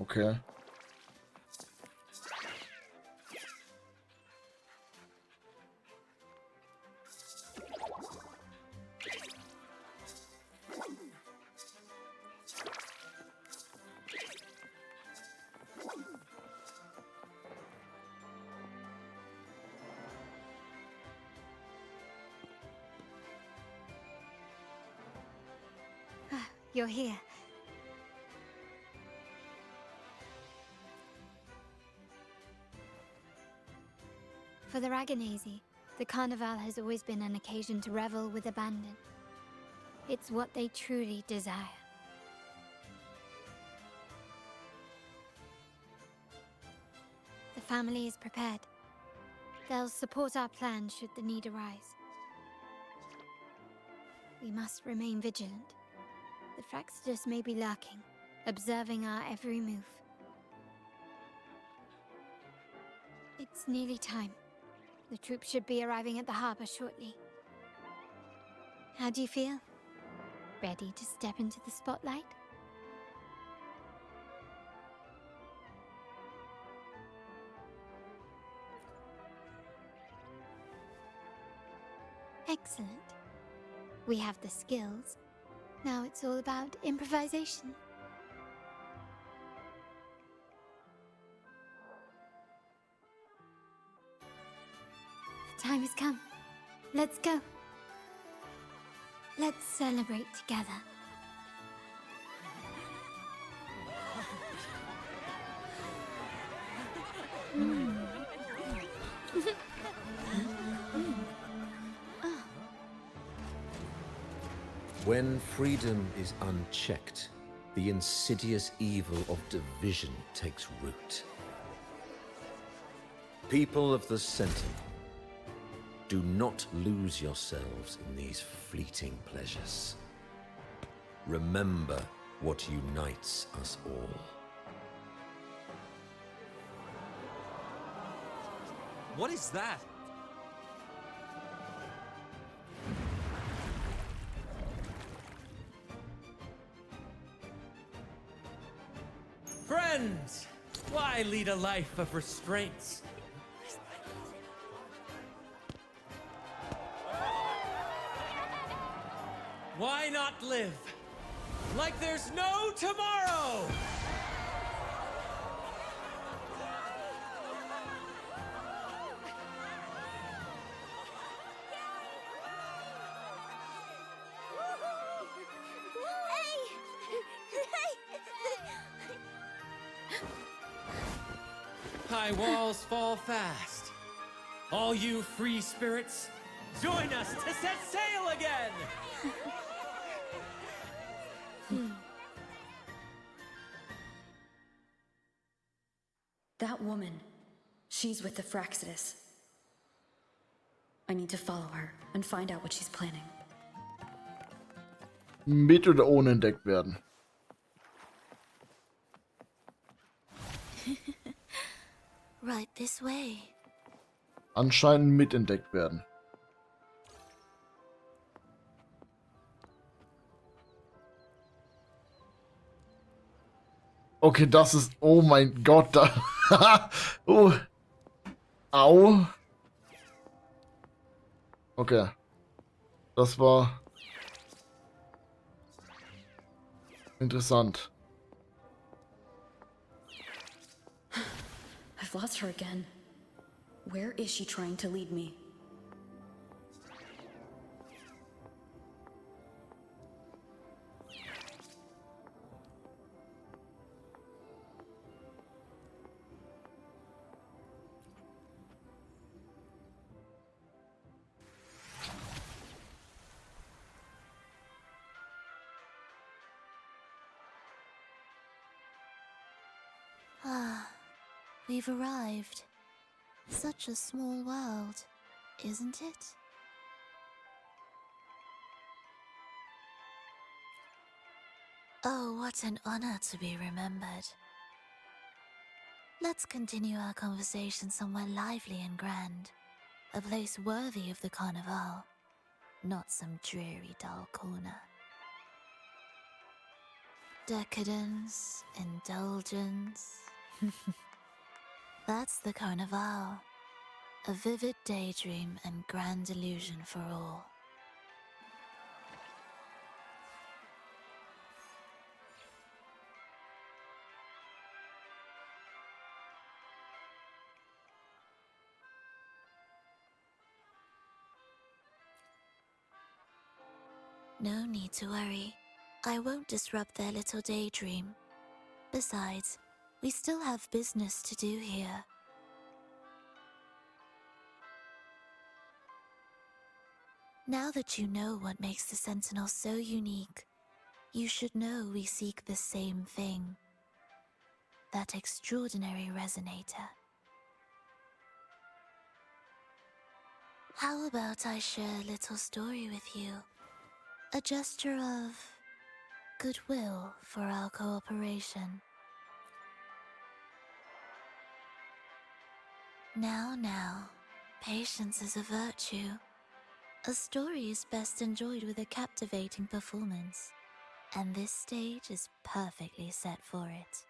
Speaker 1: Okay.
Speaker 3: You're here. For the Raganazy, the Carnival has always been an occasion to revel with abandon. It's what they truly desire. The family is prepared. They'll support our plan should the need arise. We must remain vigilant. The Fractsidus may be lurking, observing our every move. It's nearly time. The troops should be arriving at the harbor shortly. How do you feel? Ready to step into the spotlight? Excellent. We have the skills. Now it's all about improvisation. The time has come. Let's go. Let's celebrate together.
Speaker 8: When freedom is unchecked, the insidious evil of division takes root. People of the Sentinel, do not lose yourselves in these fleeting pleasures. Remember what unites us all.
Speaker 6: What is that? Friends, why lead a life of restraints? Why not live like there's no tomorrow? High walls fall fast. All you free spirits, join us to set sail again!
Speaker 13: That woman, she's with the Fractsidus. I need to follow her and find out what she's planning.
Speaker 1: Mit oder ohne entdeckt werden?
Speaker 16: Right this way.
Speaker 1: Anscheinend mitentdeckt werden. Okay, das ist... Oh mein Gott, da... oh. Au. Okay. Das war... interessant.
Speaker 13: I've lost her again. Where is she trying to lead me?
Speaker 16: Ah, we've arrived. Such a small world, isn't it? Oh, what an honor to be remembered. Let's continue our conversation somewhere lively and grand. A place worthy of the Carnival, not some dreary, dull corner. Decadence, indulgence. That's the Carnival. A vivid daydream and grand illusion for all. No need to worry. I won't disrupt their little daydream. Besides, we still have business to do here. Now that you know what makes the Sentinel so unique, you should know we seek the same thing. That extraordinary resonator. How about I share a little story with you? A gesture of goodwill for our cooperation. Now, patience is a virtue. A story is best enjoyed with a captivating performance, and this stage is perfectly set for it.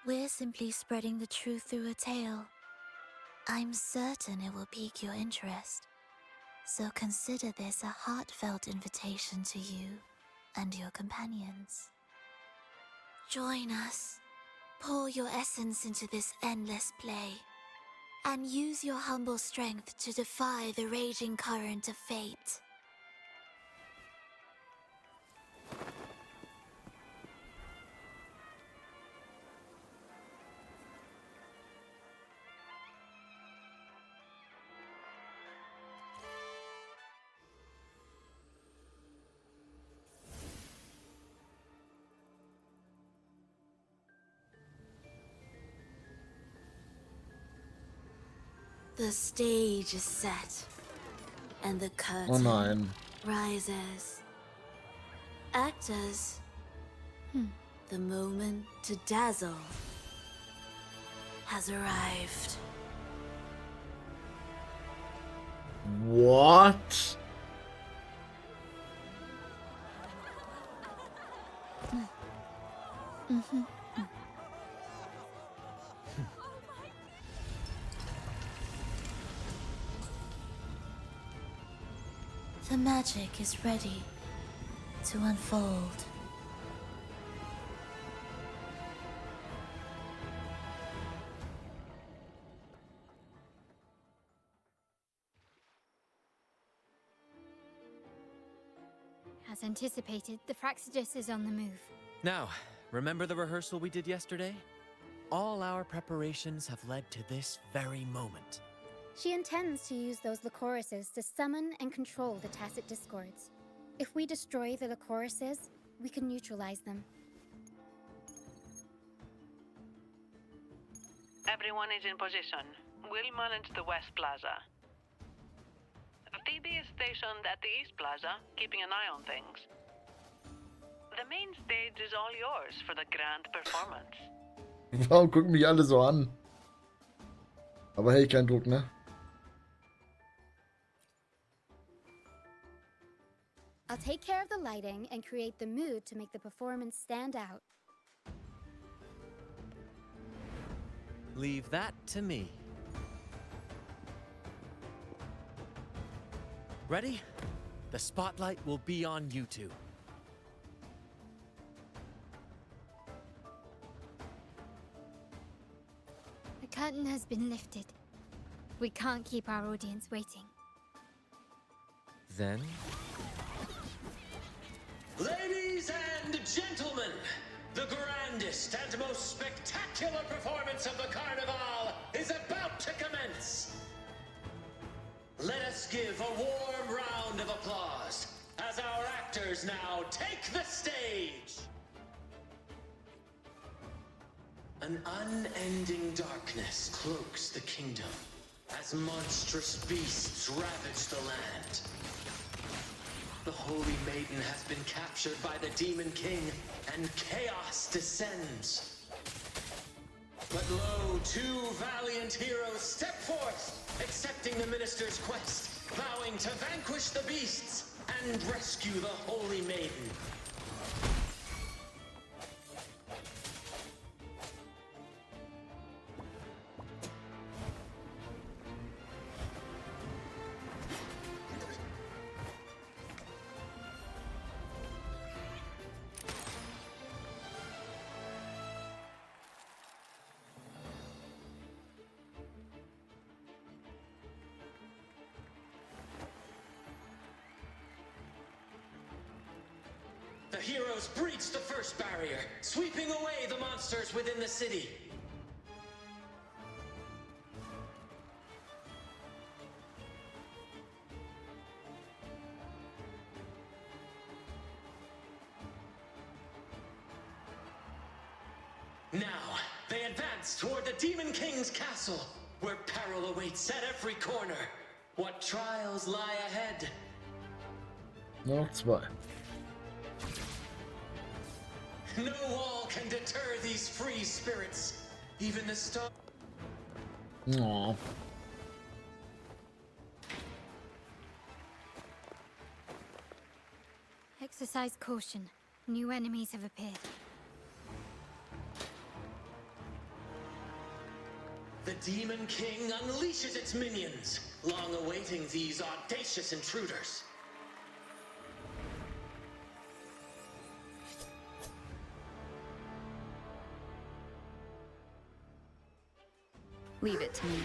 Speaker 16: We're simply spreading the truth through a tale. I'm certain it will pique your interest, so consider this a heartfelt invitation to you and your companions. Join us. Pour your essence into this endless play, and use your humble strength to defy the raging current of fate. The stage is set, and the curtain
Speaker 1: Oh nein.
Speaker 16: rises. Actors, the moment to dazzle has arrived.
Speaker 1: What?
Speaker 16: The magic is ready to unfold.
Speaker 2: As anticipated, the Praxidus is on the move.
Speaker 6: Now, remember the rehearsal we did yesterday? All our preparations have led to this very moment.
Speaker 2: She intends to use those Lycoruses to summon and control the Tacit Discords. If we destroy the Lycoruses, we can neutralize them.
Speaker 20: Everyone is in position. We'll manage the West Plaza. Phoebe is stationed at the East Plaza, keeping an eye on things. The main stage is all yours for the grand performance.
Speaker 1: Warum gucken mich alle so an? Aber hey, kein Druck, ne?
Speaker 2: I'll take care of the lighting and create the mood to make the performance stand out.
Speaker 6: Leave that to me. Ready? The spotlight will be on you two.
Speaker 14: The curtain has been lifted. We can't keep our audience waiting.
Speaker 6: Then,
Speaker 21: Ladies and gentlemen, the grandest and most spectacular performance of the Carnival is about to commence. Let us give a warm round of applause as our actors now take the stage. An unending darkness cloaks the kingdom as monstrous beasts ravage the land. The Holy Maiden has been captured by the Demon King, and chaos descends. But lo, two valiant heroes step forth, accepting the minister's quest, vowing to vanquish the beasts and rescue the Holy Maiden. The heroes breach the first barrier, sweeping away the monsters within the city. Now, they advance toward the Demon King's castle, where peril awaits at every corner. What trials lie ahead?
Speaker 1: Noch zwei.
Speaker 21: No wall can deter these free spirits. Even the star.
Speaker 1: Aw.
Speaker 14: Exercise caution. New enemies have appeared.
Speaker 21: The Demon King unleashes its minions, long awaiting these audacious intruders.
Speaker 13: Leave it to me.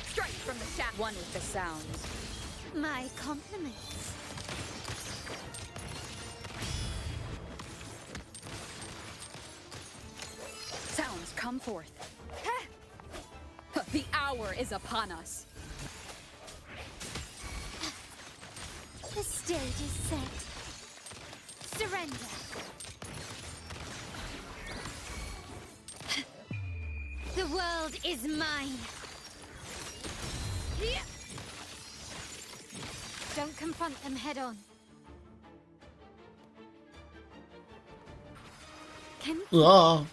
Speaker 3: Straight from the shaft.
Speaker 13: One with the sounds.
Speaker 14: My compliments.
Speaker 13: Sounds, come forth. The hour is upon us.
Speaker 14: The stage is set. Surrender. The world is mine. Don't confront them head on. Can you?
Speaker 1: Ah.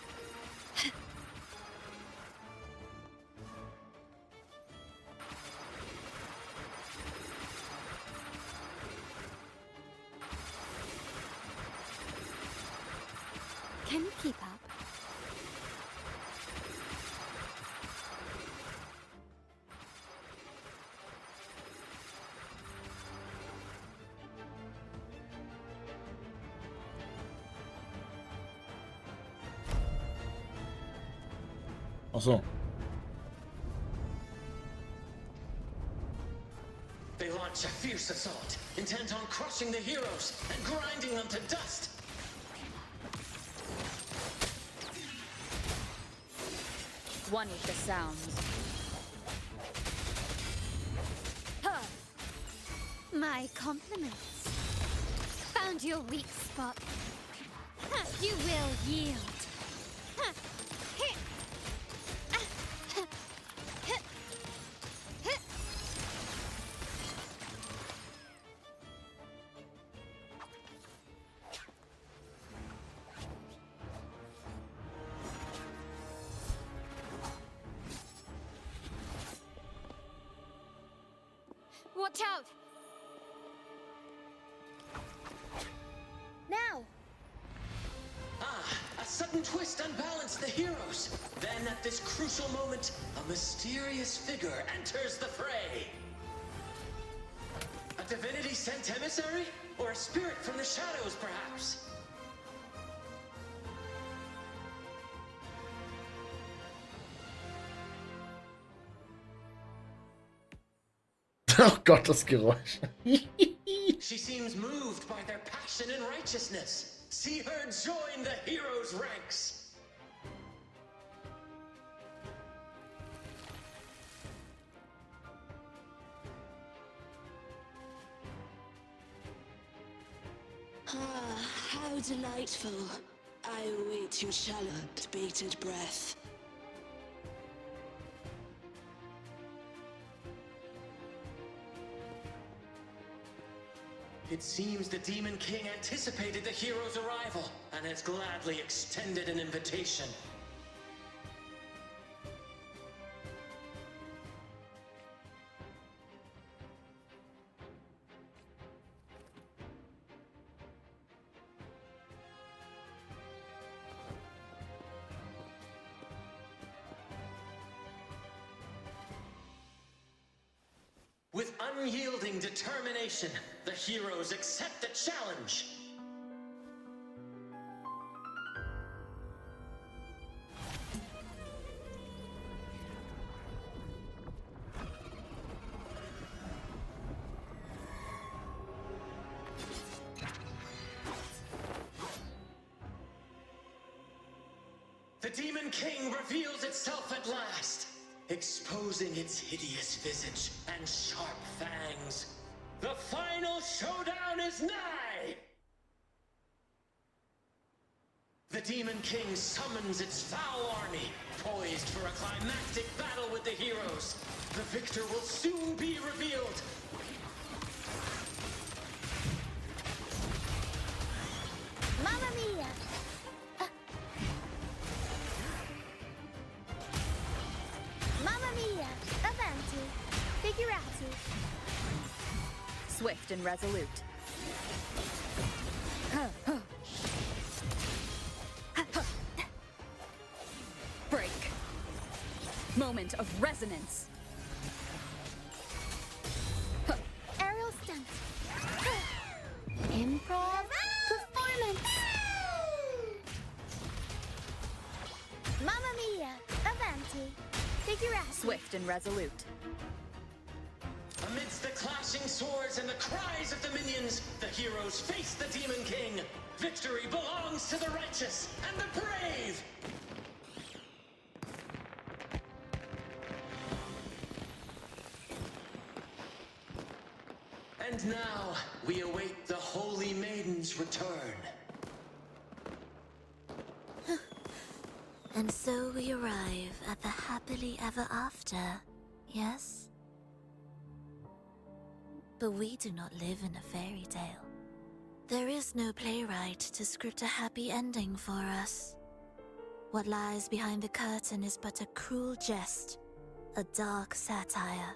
Speaker 2: Can you keep up?
Speaker 1: Ach so.
Speaker 21: They launch a fierce assault, intent on crushing the heroes and grinding them to dust.
Speaker 13: One with the sounds.
Speaker 14: Huh. My compliments. Found your weak spot. Huh, you will yield. Huh. Hit.
Speaker 3: Watch out!
Speaker 14: Now!
Speaker 21: A sudden twist unbalanced the heroes. Then, at this crucial moment, a mysterious figure enters the fray. A divinity sent emissary? Or a spirit from the shadows, perhaps?
Speaker 1: Oh Gott, das Geräusch.
Speaker 21: She seems moved by their passion and righteousness. See her join the heroes' ranks.
Speaker 5: Ah, how delightful. I await your shallow, bated breath.
Speaker 21: It seems the Demon King anticipated the hero's arrival and has gladly extended an invitation. With unyielding determination, the heroes accept the challenge. The Demon King reveals itself at last, exposing its hideous visage and sharp fangs. The final showdown is nigh! The Demon King summons its foul army, poised for a climactic battle with the heroes. The victor will soon be revealed.
Speaker 14: Mamma mia! Mamma mia! Avanti! Figurati!
Speaker 13: Swift and resolute. Break. Moment of resonance.
Speaker 14: Aerial stunt! Improv performance! Mamma mia! Avanti! Figurati!
Speaker 13: Swift and resolute.
Speaker 21: Amidst the clashing swords and the cries of the minions, the heroes face the Demon King. Victory belongs to the righteous and the brave! And now, we await the Holy Maiden's return.
Speaker 16: And so we arrive at the happily ever after, yes? But we do not live in a fairy tale. There is no playwright to script a happy ending for us. What lies behind the curtain is but a cruel jest, a dark satire.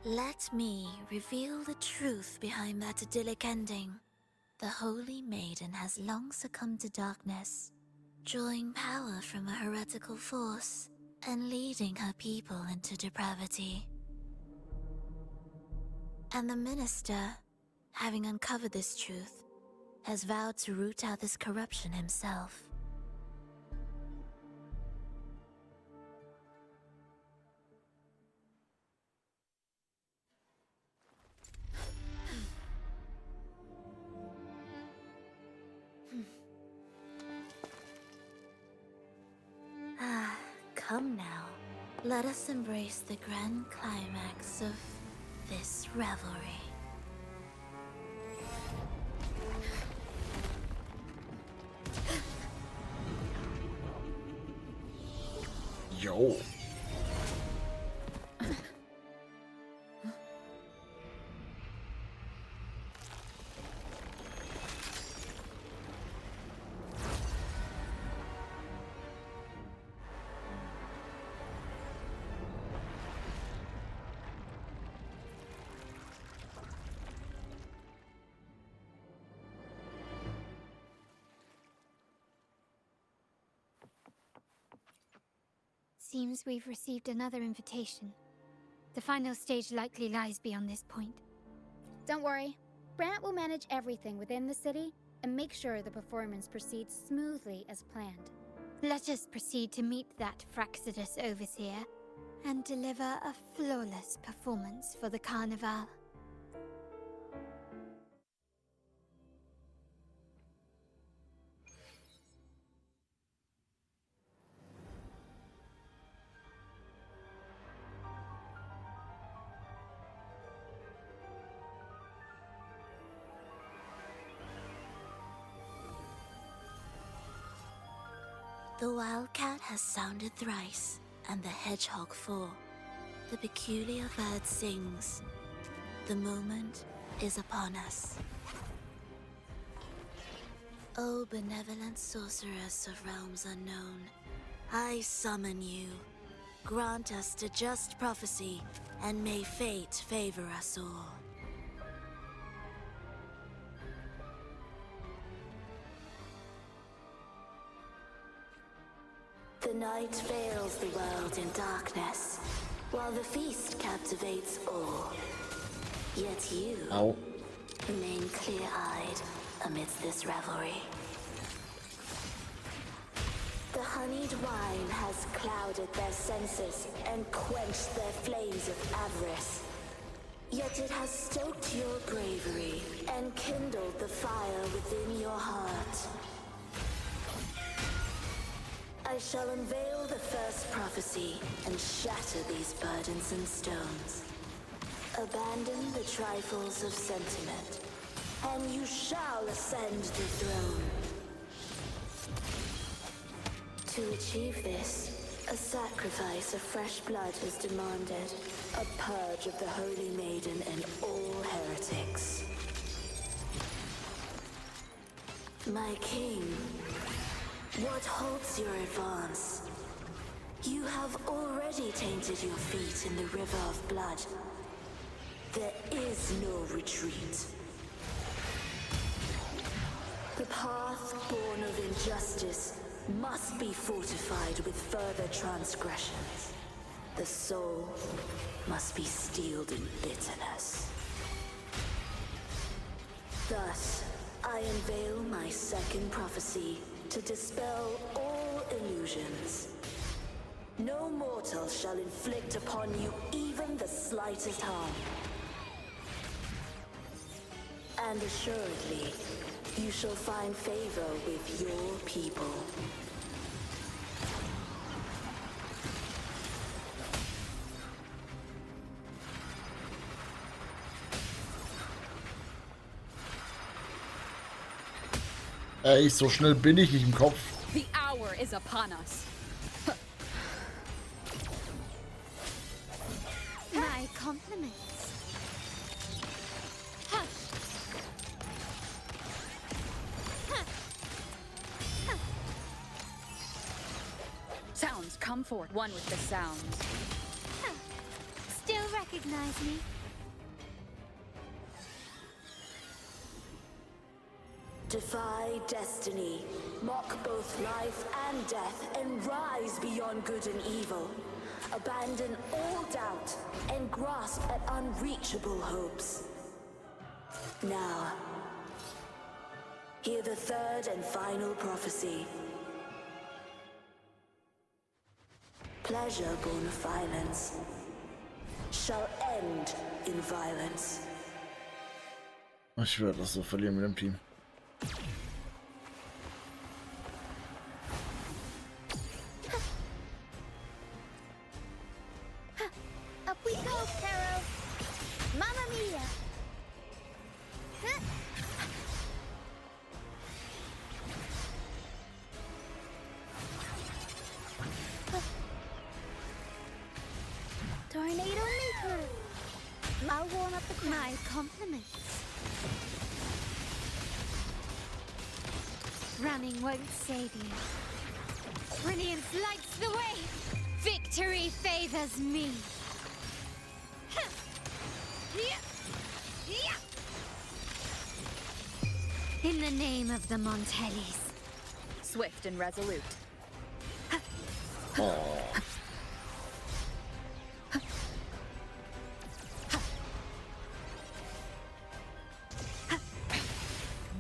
Speaker 16: Let me reveal the truth behind that idyllic ending. The Holy Maiden has long succumbed to darkness, drawing power from a heretical force and leading her people into depravity. And the minister, having uncovered this truth, has vowed to root out this corruption himself. Come now, let us embrace the grand climax of this revelry.
Speaker 1: Yo.
Speaker 14: seems we've received another invitation. The final stage likely lies beyond this point. Don't worry. Brant will manage everything within the city and make sure the performance proceeds smoothly as planned. Let us proceed to meet that Fraccidus overseer and deliver a flawless performance for the Carnival.
Speaker 16: The wildcat has sounded thrice, and the hedgehog four. The peculiar bird sings. The moment is upon us. O benevolent sorceress of realms unknown, I summon you. Grant us the just prophecy, and may fate favor us all.
Speaker 5: The night veils the world in darkness, while the feast captivates all. Yet you remain clear-eyed amidst this revelry. The honeyed wine has clouded their senses and quenched their flames of avarice. Yet it has stoked your bravery and kindled the fire within your heart. I shall unveil the first prophecy and shatter these burdensome stones. Abandon the trifles of sentiment, and you shall ascend the throne. To achieve this, a sacrifice of fresh blood is demanded, a purge of the Holy Maiden and all heretics. My king, what halts your advance? You have already tainted your feet in the river of blood. There is no retreat. The path born of injustice must be fortified with further transgressions. The soul must be steeled in bitterness. Thus, I unveil my second prophecy to dispel all illusions. No mortal shall inflict upon you even the slightest harm. And assuredly, you shall find favor with your people.
Speaker 1: Ey, so schnell bin ich nicht im Kopf.
Speaker 13: The hour is upon us.
Speaker 2: My compliments.
Speaker 13: Sounds, come forward. One with the sounds.
Speaker 2: Still recognize me?
Speaker 5: Defy destiny, mock both life and death, and rise beyond good and evil. Abandon all doubt and grasp at unreachable hopes. Now, hear the third and final prophecy. Pleasure born of violence shall end in violence.
Speaker 1: Ich werde das so verlieren mit dem Team.
Speaker 14: Up we go, Caro! Mamma mia! Tornado maker! I'll warm up the crowd. My compliments. Running won't save you. Brilliance lights the way! Victory favors me! In the name of the Montellis.
Speaker 13: Swift and resolute.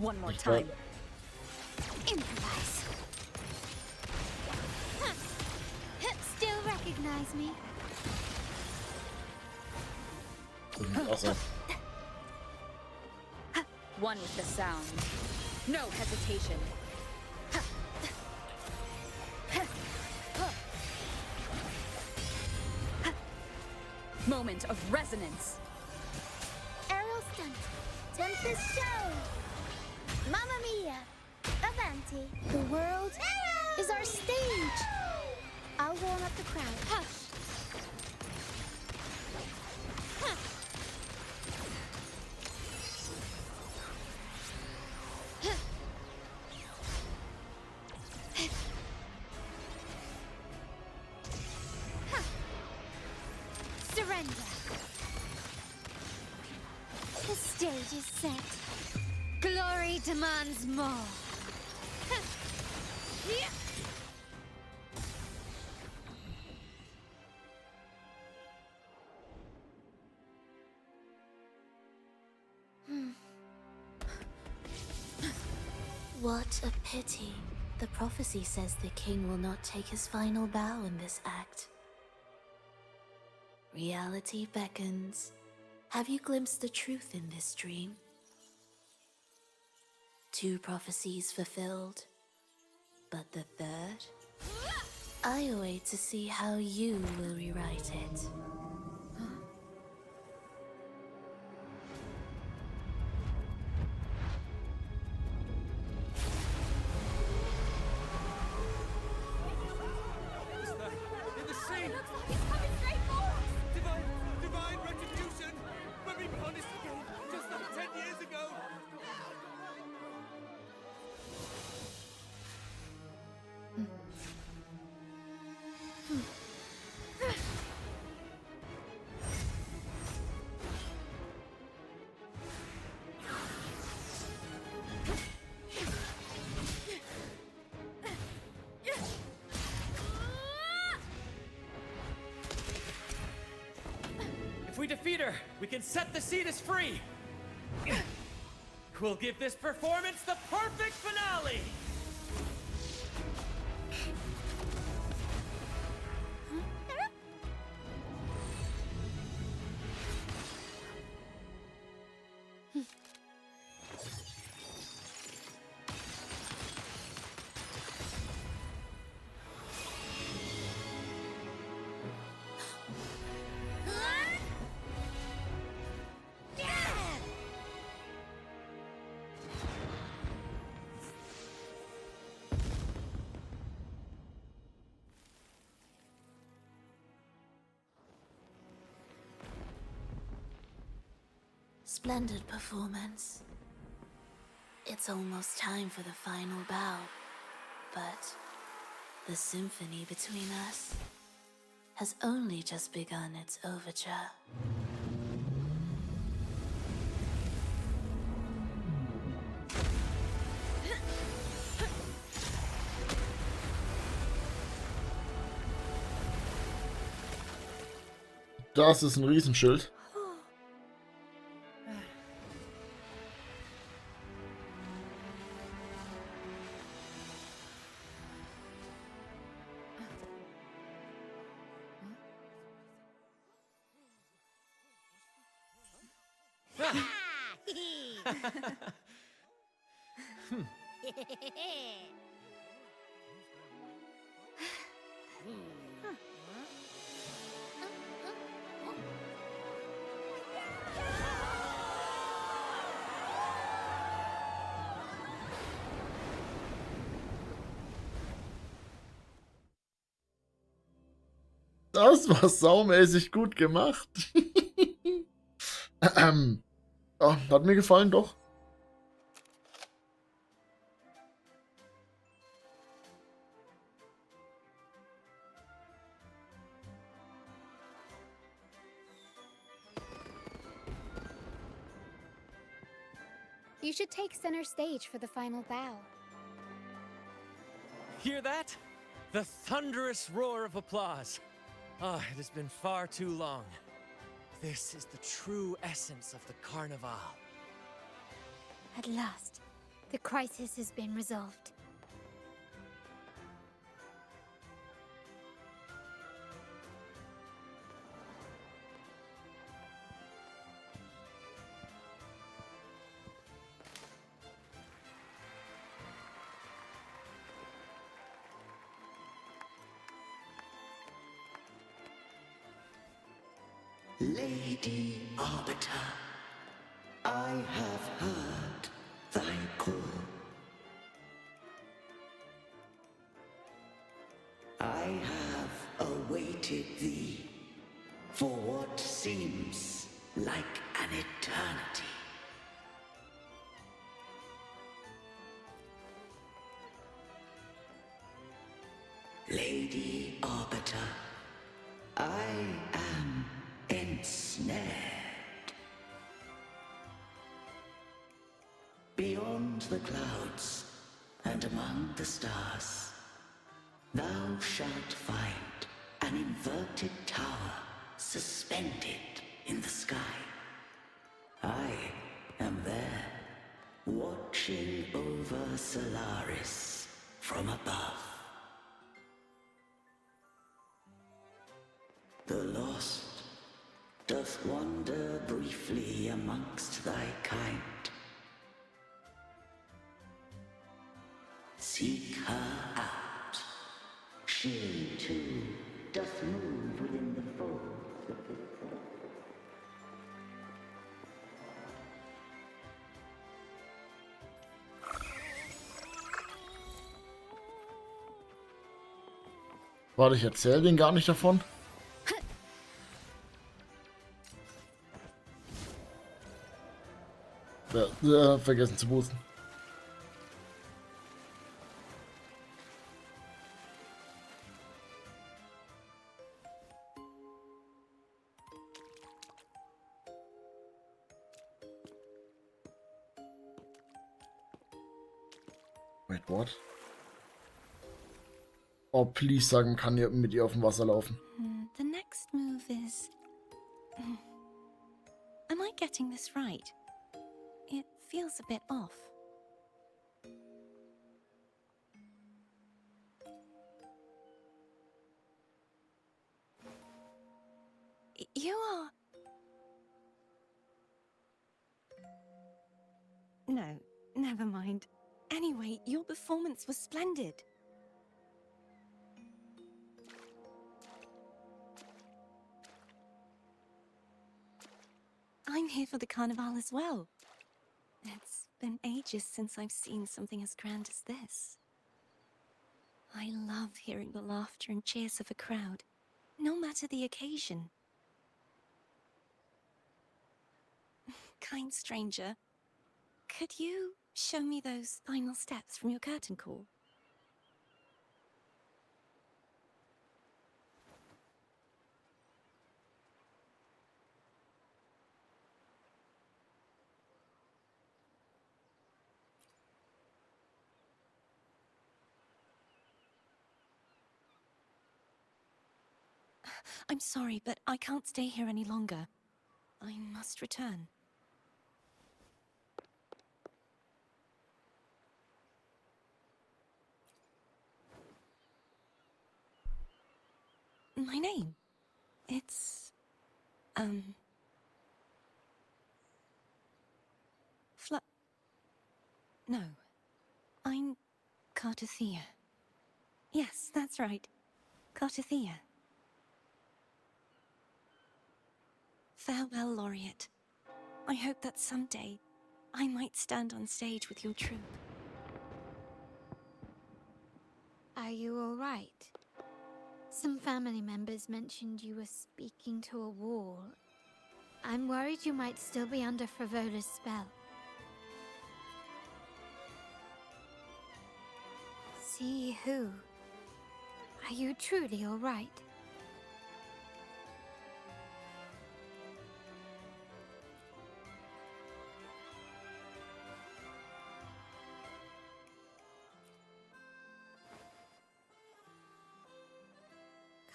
Speaker 13: one more time.
Speaker 14: Improvise. Huh. Still recognize me?
Speaker 1: Awesome.
Speaker 13: One with the sound. No hesitation. Moment of resonance.
Speaker 14: Aerial stunt. Tempest show. Mamma mia. Avanti. The world is our stage. I'll warm up the crowd. Hush. Surrender. The stage is set. Glory demands more.
Speaker 16: What a pity. The prophecy says the king will not take his final bow in this act. Reality beckons. Have you glimpsed the truth in this dream? 2 prophecies fulfilled, but the third? I await to see how you will rewrite it.
Speaker 9: Divine retribution! When we punished again, just like 10 years ago!
Speaker 6: If we defeat her, we can set the Cetus free! We'll give this performance the perfect finale!
Speaker 16: Splendid performance. It's almost time for the final bow, but the symphony between us has only just begun its overture.
Speaker 1: Das ist ein Riesenschild. Das war saumäßig gut gemacht. Oh, hat mir gefallen, doch.
Speaker 2: You should take center stage for the final bow.
Speaker 6: Hear that? The thunderous roar of applause. Ah, it has been far too long. This is the true essence of the Carnival.
Speaker 2: At last,
Speaker 4: The crisis has been resolved.
Speaker 10: Lady Arbiter, I have heard thy call. I have awaited thee for what seems like an eternity. Lady Arbiter, I am ensnared. Beyond the clouds and among the stars, thou shalt find an inverted tower suspended in the sky. I am there, watching over Solaris from above. The lost doth wander briefly amongst thy kind. Seek her out. She, too, doth move within the folds of this earth.
Speaker 1: Warte, ich erzähle den gar nicht davon. Ja, vergessen zu boosten. Wait, what? Oh, please sagen, kann ihr mit ihr auf dem Wasser laufen.
Speaker 22: The next move is... Am I getting this right? It feels a bit off. You are... No, never mind. Anyway, your performance was splendid. I'm here for the carnival as well. It's been ages since I've seen something as grand as this. I love hearing the laughter and cheers of a crowd, no matter the occasion. Kind stranger, could you show me those final steps from your curtain call? I'm sorry, but I can't stay here any longer. I must return. My name? It's... No. I'm Cartothea. Yes, that's right. Cartothea. Farewell, Laureate. I hope that someday I might stand on stage with your troupe.
Speaker 4: Are you all right? Some family members mentioned you were speaking to a wall. I'm worried you might still be under Frivola's spell. See who? Are you truly all right?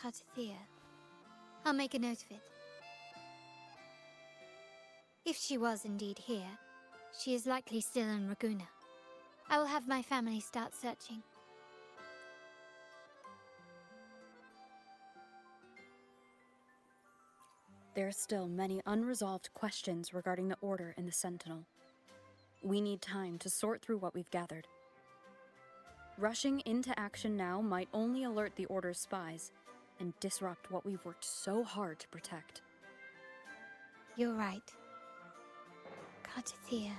Speaker 4: Cartothea. I'll make a note of it. If she was indeed here, she is likely still in Raguna.
Speaker 2: I will have my family start searching.
Speaker 13: There are still many unresolved questions regarding the Order and the Sentinel. We need time to sort through what we've gathered. Rushing into action now might only alert the Order's spies and disrupt what we've worked so hard to protect.
Speaker 2: You're right. Cartathea.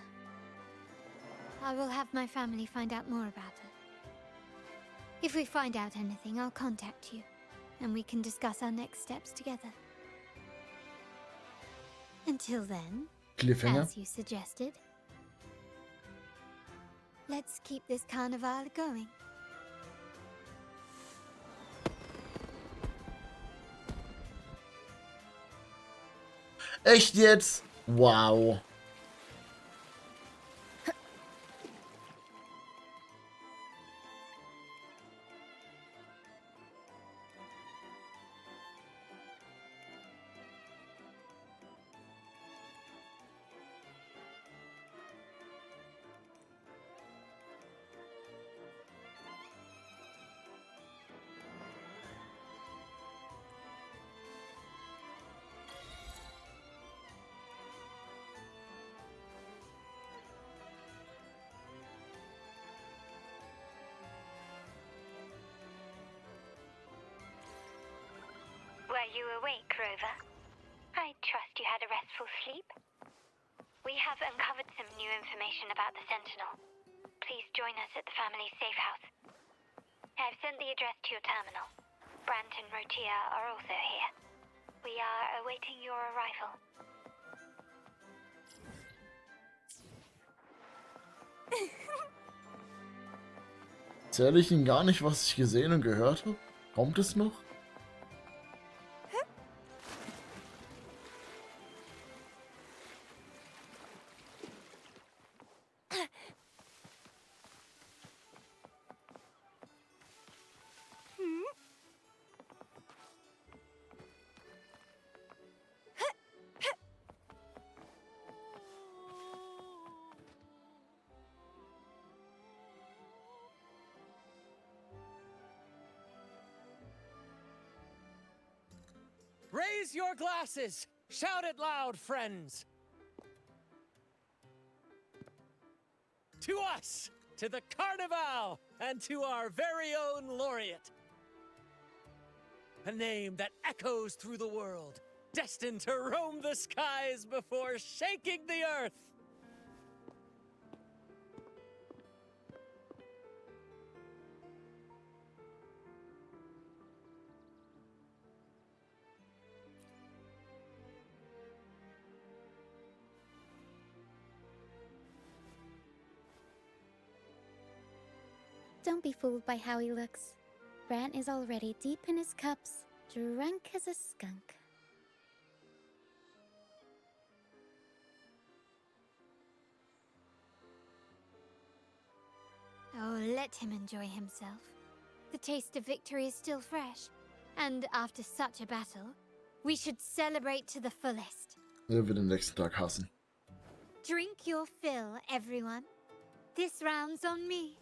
Speaker 2: I will have my family find out more about her. If we find out anything, I'll contact you, and we can discuss our next steps together. Until then,
Speaker 1: Cliffhanger.
Speaker 2: as you suggested, let's keep this carnival going.
Speaker 1: Echt jetzt? Wow.
Speaker 7: Were you awake, Rover? I trust you had a restful sleep. We have uncovered some new information about the Sentinel. Please join us at the family's safe house. I've sent the address to your terminal. Brant and Rotia are also here. We are awaiting your arrival.
Speaker 1: Erzähle ich Ihnen gar nicht, was ich gesehen und gehört habe? Kommt es noch?
Speaker 6: Raise your glasses! Shout it loud, friends! To us! To the Carnival! And to our very own laureate! A name that echoes through the world, destined to roam the skies before shaking the earth!
Speaker 2: Don't be fooled by how he looks. Brant is already deep in his cups, drunk as a skunk. Oh, let him enjoy himself. The taste of victory is still fresh. And after such a battle, we should celebrate to the fullest.
Speaker 1: Er wird den nächsten Tag hassen.
Speaker 2: Drink your fill, everyone. This round's on me.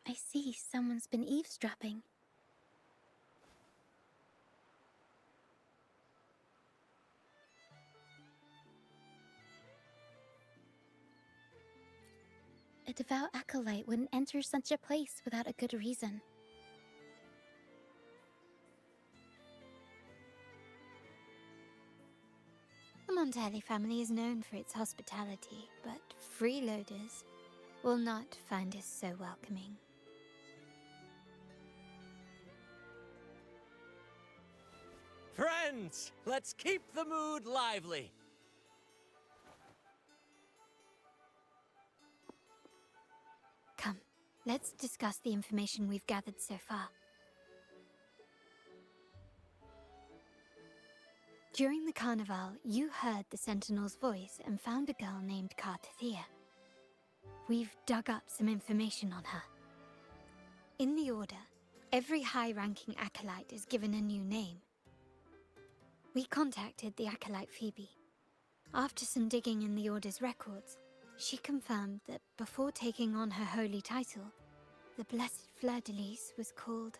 Speaker 2: I see someone's been eavesdropping. A devout acolyte wouldn't enter such a place without a good reason. The Montelli family is known for its hospitality, but freeloaders will not find us so welcoming.
Speaker 6: Friends, let's keep the mood lively.
Speaker 2: Come, let's discuss the information we've gathered so far. During the carnival, you heard the Sentinel's voice and found a girl named Cartathea. We've dug up some information on her. In the Order, every high-ranking acolyte is given a new name. We contacted the acolyte Phoebe. After some digging in the Order's records, she confirmed that before taking on her holy title, the Blessed Fleur-de-Lis was called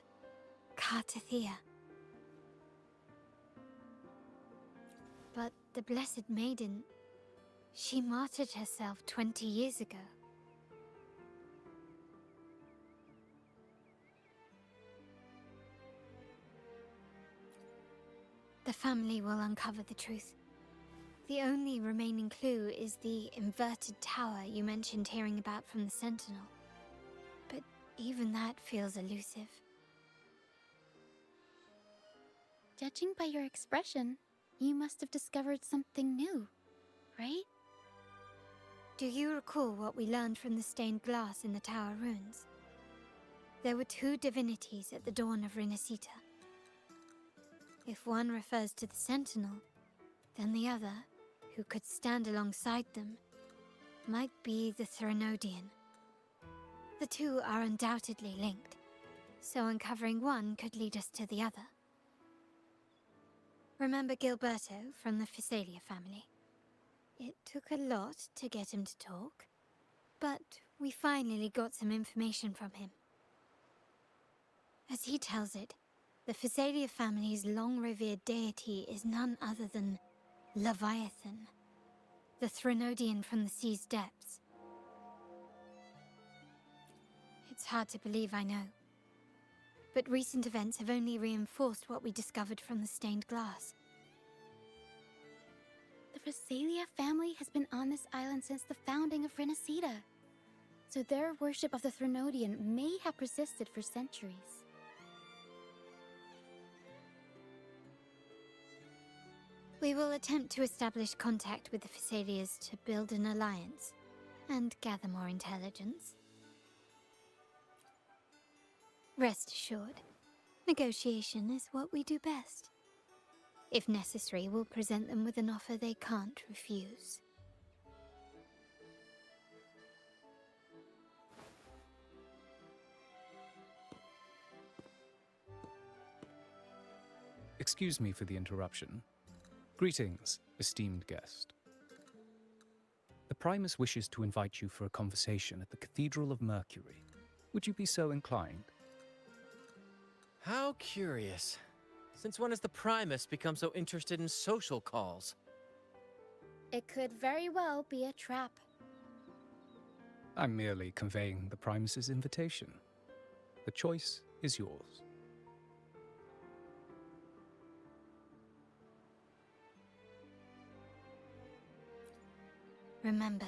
Speaker 2: Cartathea. But the Blessed Maiden, she martyred herself 20 years ago. The family will uncover the truth. The only remaining clue is the inverted tower you mentioned hearing about from the Sentinel. But even that feels elusive.
Speaker 14: Judging by your expression, you must have discovered something new, right?
Speaker 2: Do you recall what we learned from the stained glass in the tower ruins? There were two divinities at the dawn of Rinascita. If one refers to the Sentinel, then the other, who could stand alongside them, might be the Threnodian. The two are undoubtedly linked, so uncovering one could lead us to the other. Remember Gilberto from the Physalia family? It took a lot to get him to talk, but we finally got some information from him. As he tells it, the Physalia family's long-revered deity is none other than Leviathan, the Threnodian from the sea's depths. It's hard to believe, I know. But recent events have only reinforced what we discovered from the stained glass.
Speaker 14: The Physalia family has been on this island since the founding of Rinascita, so their worship of the Threnodian may have persisted for centuries.
Speaker 2: We will attempt to establish contact with the Physalias to build an alliance and gather more intelligence. Rest assured, negotiation is what we do best. If necessary, we'll present them with an offer they can't refuse.
Speaker 12: Excuse me for the interruption. Greetings, esteemed guest. The Primus wishes to invite you for a conversation at the Cathedral of Mercury. Would you be so inclined?
Speaker 6: How curious. Since when has the Primus become so interested in social calls?
Speaker 14: It could very well be a trap.
Speaker 12: I'm merely conveying the Primus's invitation. The choice is yours.
Speaker 2: Remember,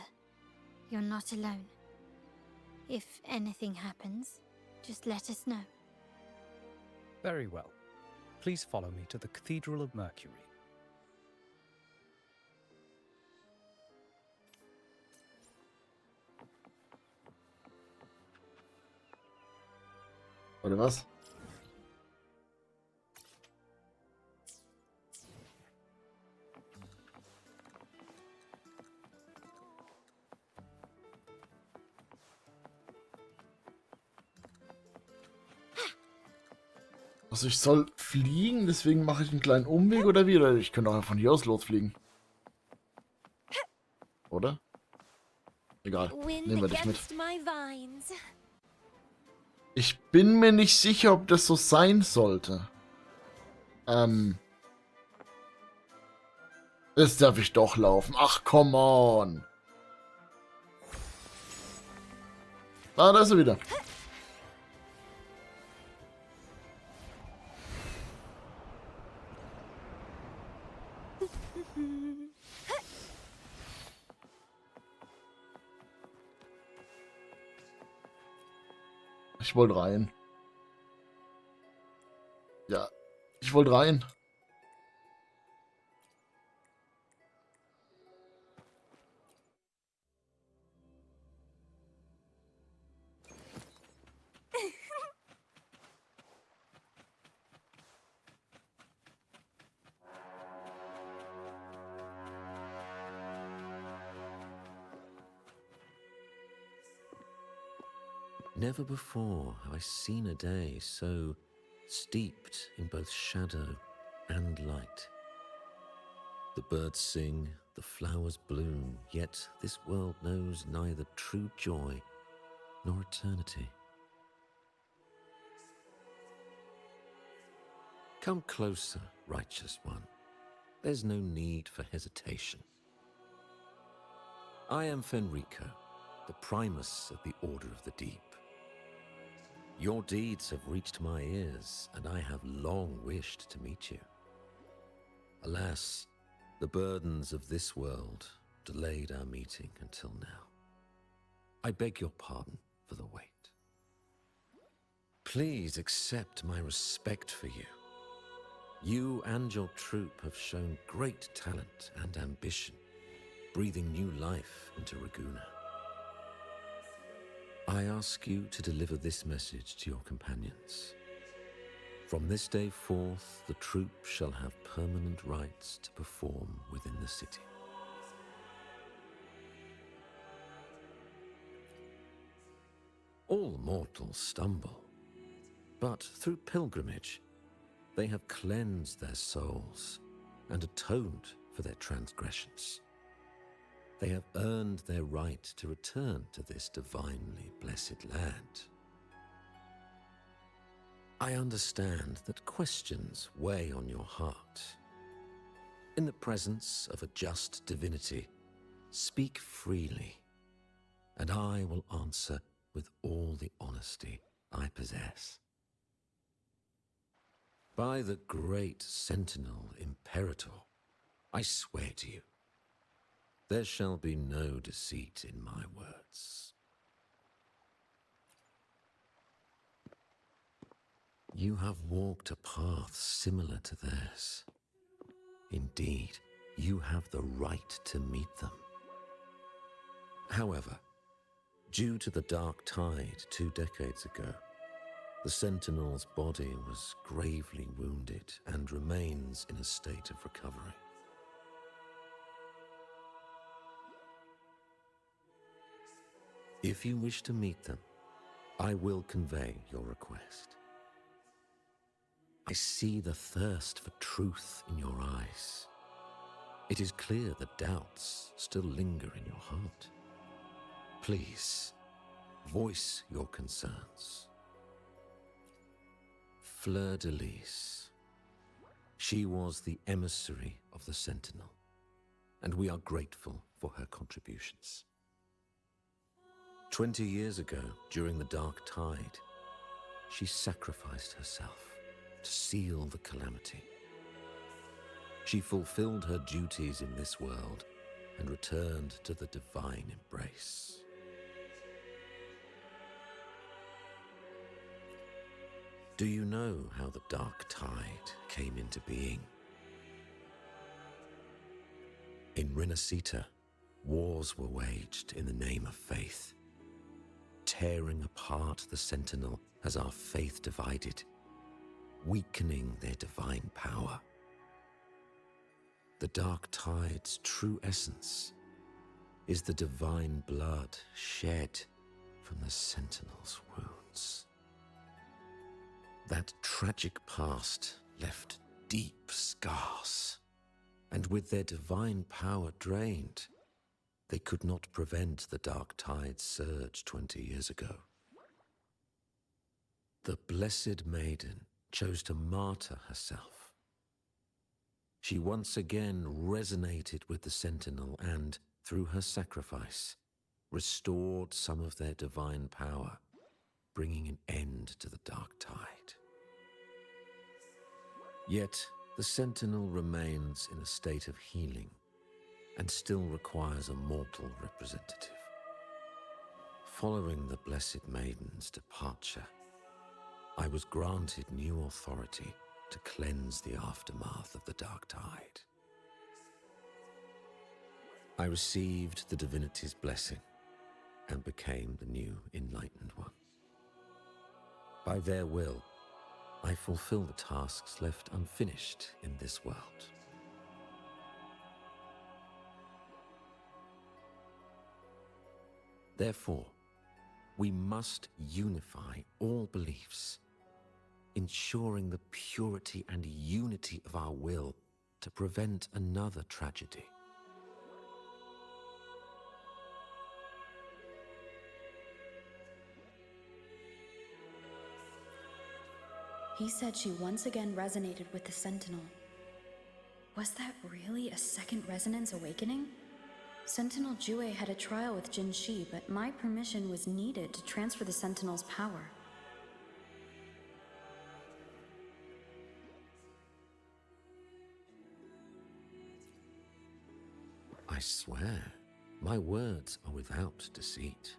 Speaker 2: you're not alone. If anything happens, just let us know.
Speaker 12: Very well. Please follow me to the Cathedral of Mercury.
Speaker 1: Oder was? Also ich soll fliegen, deswegen mache ich einen kleinen Umweg oder wie? Oder ich könnte auch von hier aus losfliegen. Oder? Egal, nehmen wir dich mit. Ich bin mir nicht sicher, ob das so sein sollte. Jetzt darf ich doch laufen. Ach, come on. Ah, da ist er wieder. Ich wollte rein. Ja, ich wollte rein.
Speaker 8: Never before have I seen a day so steeped in both shadow and light. The birds sing, the flowers bloom, yet this world knows neither true joy nor eternity. Come closer, righteous one. There's no need for hesitation. I am Fenrico, the primus of the Order of the Deep. Your deeds have reached my ears, and I have long wished to meet you. Alas, the burdens of this world delayed our meeting until now. I beg your pardon for the wait. Please accept my respect for you. You and your troop have shown great talent and ambition, breathing new life into Raguna. I ask you to deliver this message to your companions. From this day forth, the troop shall have permanent rights to perform within the city. All mortals stumble, but through pilgrimage, they have cleansed their souls and atoned for their transgressions. They have earned their right to return to this divinely blessed land. I understand that questions weigh on your heart. In the presence of a just divinity, speak freely, and I will answer with all the honesty I possess. By the great Sentinel Imperator, I swear to you, there shall be no deceit in my words. You have walked a path similar to theirs. Indeed, you have the right to meet them. However, due to the Dark Tide 2 decades ago, the Sentinel's body was gravely wounded and remains in a state of recovery. If you wish to meet them, I will convey your request. I see the thirst for truth in your eyes. It is clear that doubts still linger in your heart. Please, voice your concerns. Fleur-de-Lis. She was the emissary of the Sentinel, and we are grateful for her contributions. 20 years ago, during the Dark Tide, she sacrificed herself to seal the calamity. She fulfilled her duties in this world and returned to the divine embrace. Do you know how the Dark Tide came into being? In Rinascita, wars were waged in the name of faith, tearing apart the Sentinel as our faith divided, weakening their divine power. The Dark Tide's true essence is the divine blood shed from the Sentinel's wounds. That tragic past left deep scars, and with their divine power drained, they could not prevent the Dark Tide's surge 20 years ago. The Blessed Maiden chose to martyr herself. She once again resonated with the Sentinel and, through her sacrifice, restored some of their divine power, bringing an end to the Dark Tide. Yet, the Sentinel remains in a state of healing and still requires a mortal representative. Following the Blessed Maiden's departure, I was granted new authority to cleanse the aftermath of the Dark Tide. I received the divinity's blessing and became the new Enlightened One. By their will, I fulfill the tasks left unfinished in this world. Therefore, We must unify all beliefs, ensuring the purity and unity of our will to prevent another tragedy.
Speaker 13: He said she once again resonated with the Sentinel. Was that really a second resonance awakening? Sentinel Jue had a trial with Jin Shi, but my permission was needed to transfer the Sentinel's power.
Speaker 8: I swear, my words are without deceit.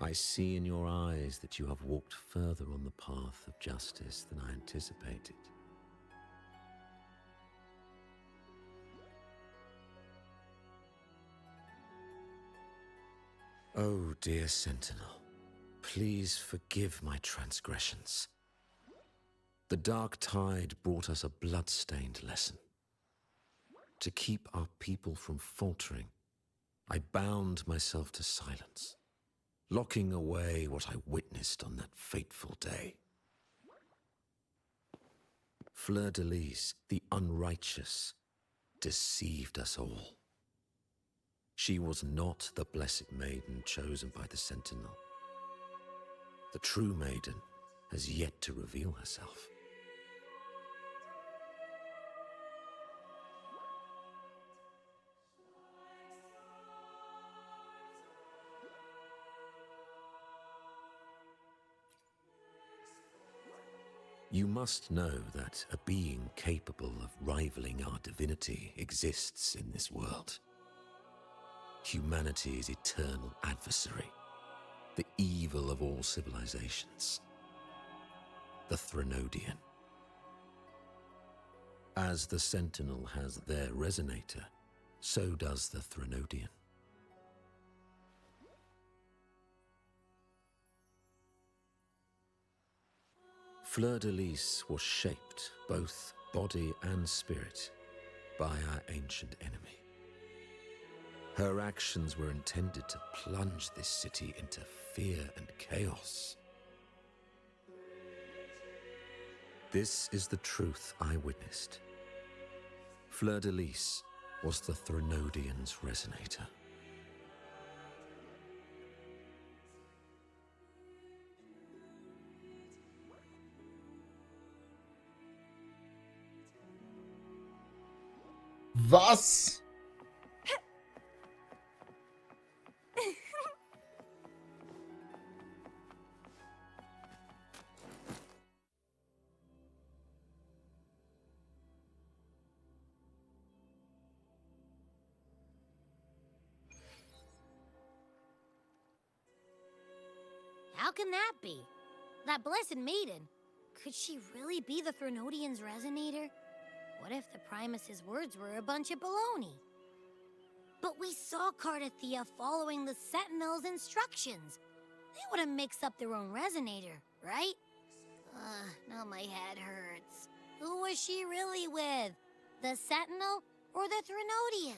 Speaker 8: I see in your eyes that you have walked further on the path of justice than I anticipated. Oh, dear Sentinel, please forgive my transgressions. The dark tide brought us a blood-stained lesson. To keep our people from faltering, I bound myself to silence, locking away what I witnessed on that fateful day. Fleur-de-Lis, the unrighteous, deceived us all. She was not the blessed maiden chosen by the Sentinel. The true maiden has yet to reveal herself. You must know that a being capable of rivaling our divinity exists in this world. Humanity's eternal adversary, the evil of all civilizations, the Threnodian. As the Sentinel has their resonator, so does the Threnodian. Fleur-de-Lis was shaped, both body and spirit, by our ancient enemy. Her actions were intended to plunge this city into fear and chaos. This is the truth I witnessed. Fleur-de-Lis was the Threnodian's resonator.
Speaker 1: Was?
Speaker 4: How can that be? That blessed maiden, could she really be the Threnodian's resonator? What if the Primus's words were a bunch of baloney? But we saw Cardathea following the Sentinel's instructions. They wouldn't mix up their own resonator, right? Now my head hurts. Who was she really with? The Sentinel or the Threnodian?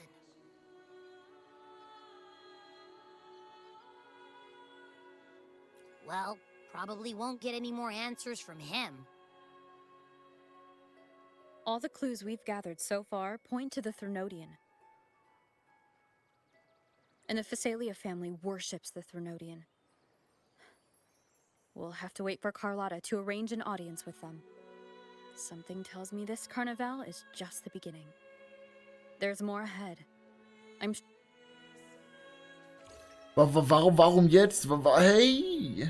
Speaker 4: Well, probably won't get any more answers from him.
Speaker 13: All the clues we've gathered so far point to the Threnodian. And the Phasalia family worships the Threnodian. We'll have to wait for Carlotta to arrange an audience with them. Something tells me this carnival is just the beginning. There's more ahead.
Speaker 1: Warum jetzt? Hey!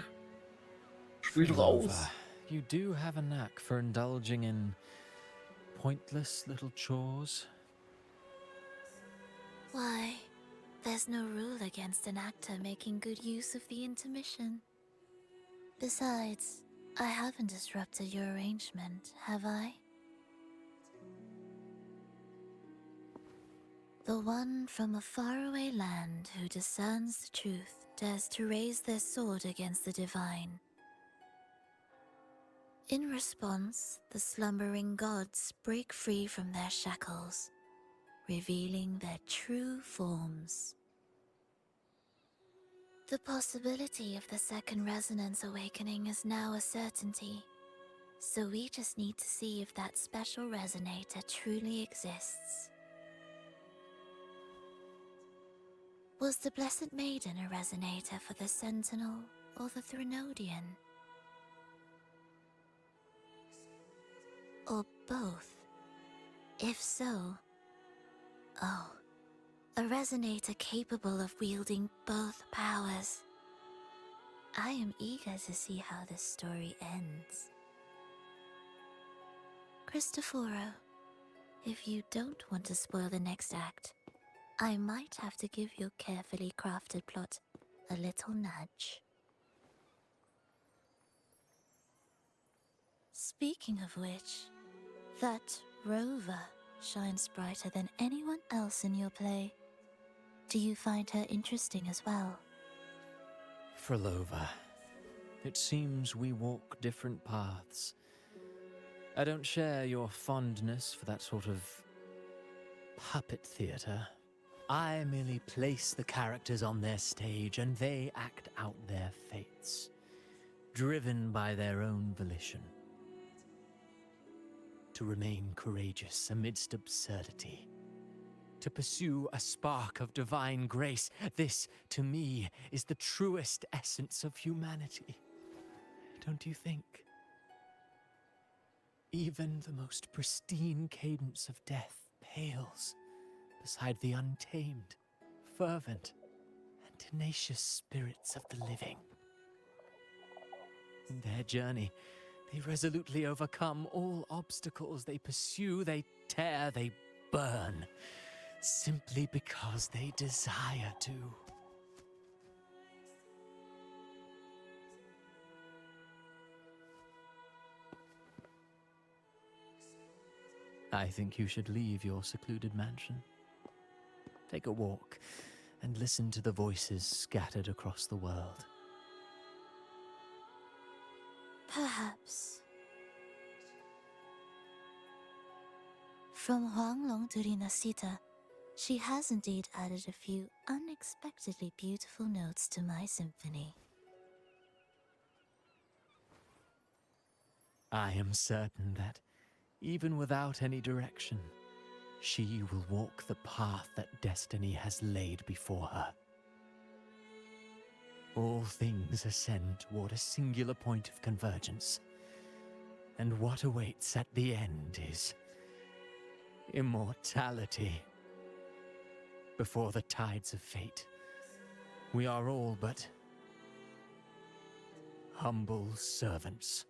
Speaker 1: Spiel raus.
Speaker 6: Nova, you do have a knack for indulging in pointless little chores.
Speaker 16: Why, there's no rule against an actor making good use of the intermission. Besides, I haven't disrupted your arrangement, have I? The one from a faraway land who discerns the truth dares to raise their sword against the divine. In response, the slumbering gods break free from their shackles, revealing their true forms. The possibility of the second resonance awakening is now a certainty. So we just need to see if that special resonator truly exists. Was the Blessed Maiden a resonator for the Sentinel or the Threnodian? Or both? If so, oh, a resonator capable of wielding both powers. I am eager to see how this story ends. Cristoforo, if you don't want to spoil the next act, I might have to give your carefully crafted plot a little nudge. Speaking of which, that rover shines brighter than anyone else in your play. Do you find her interesting as well?
Speaker 6: Frolova, it seems we walk different paths. I don't share your fondness for that sort of puppet theater. I merely place the characters on their stage and they act out their fates, driven by their own volition. To remain courageous amidst absurdity, to pursue a spark of divine grace, this, to me, is the truest essence of humanity. Don't you think? Even the most pristine cadence of death pales beside the untamed, fervent, and tenacious spirits of the living. In their journey, they resolutely overcome all obstacles. They pursue, they tear, they burn, simply because they desire to. I think you should leave your secluded mansion. Take a walk and listen to the voices scattered across the world.
Speaker 16: Perhaps. From Huanglong to Rinascita, she has indeed added a few unexpectedly beautiful notes to my symphony.
Speaker 6: I am certain that, even without any direction, she will walk the path that destiny has laid before her. All things ascend toward a singular point of convergence, and what awaits at the end is immortality. Before the tides of fate, we are all but humble servants.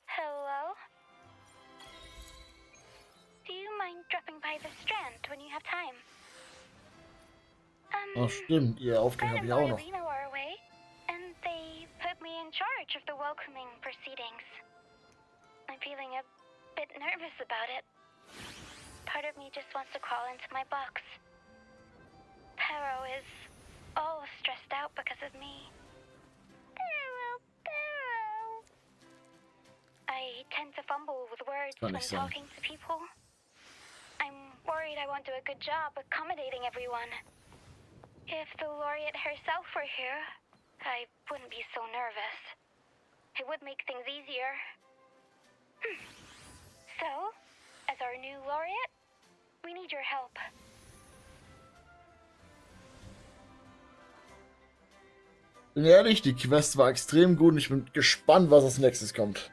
Speaker 7: Hello? Do you mind dropping by the Strand when you have time?
Speaker 1: Oh, stimmt, ihr Auftrag habe ich auch noch.
Speaker 7: Reno are away, and they put me in charge of the welcoming proceedings. I'm feeling a bit nervous about it. Part of me just wants to crawl into my box. Pero is all stressed out because of me. Pero. I tend to fumble with words when talking to people. I'm worried I won't do a good job accommodating everyone. If the laureate herself were here, I wouldn't be so nervous. It would make things easier. So, as our new laureate, we need your help.
Speaker 1: Bin ehrlich, die Quest war extrem gut und ich bin gespannt, was als nächstes kommt.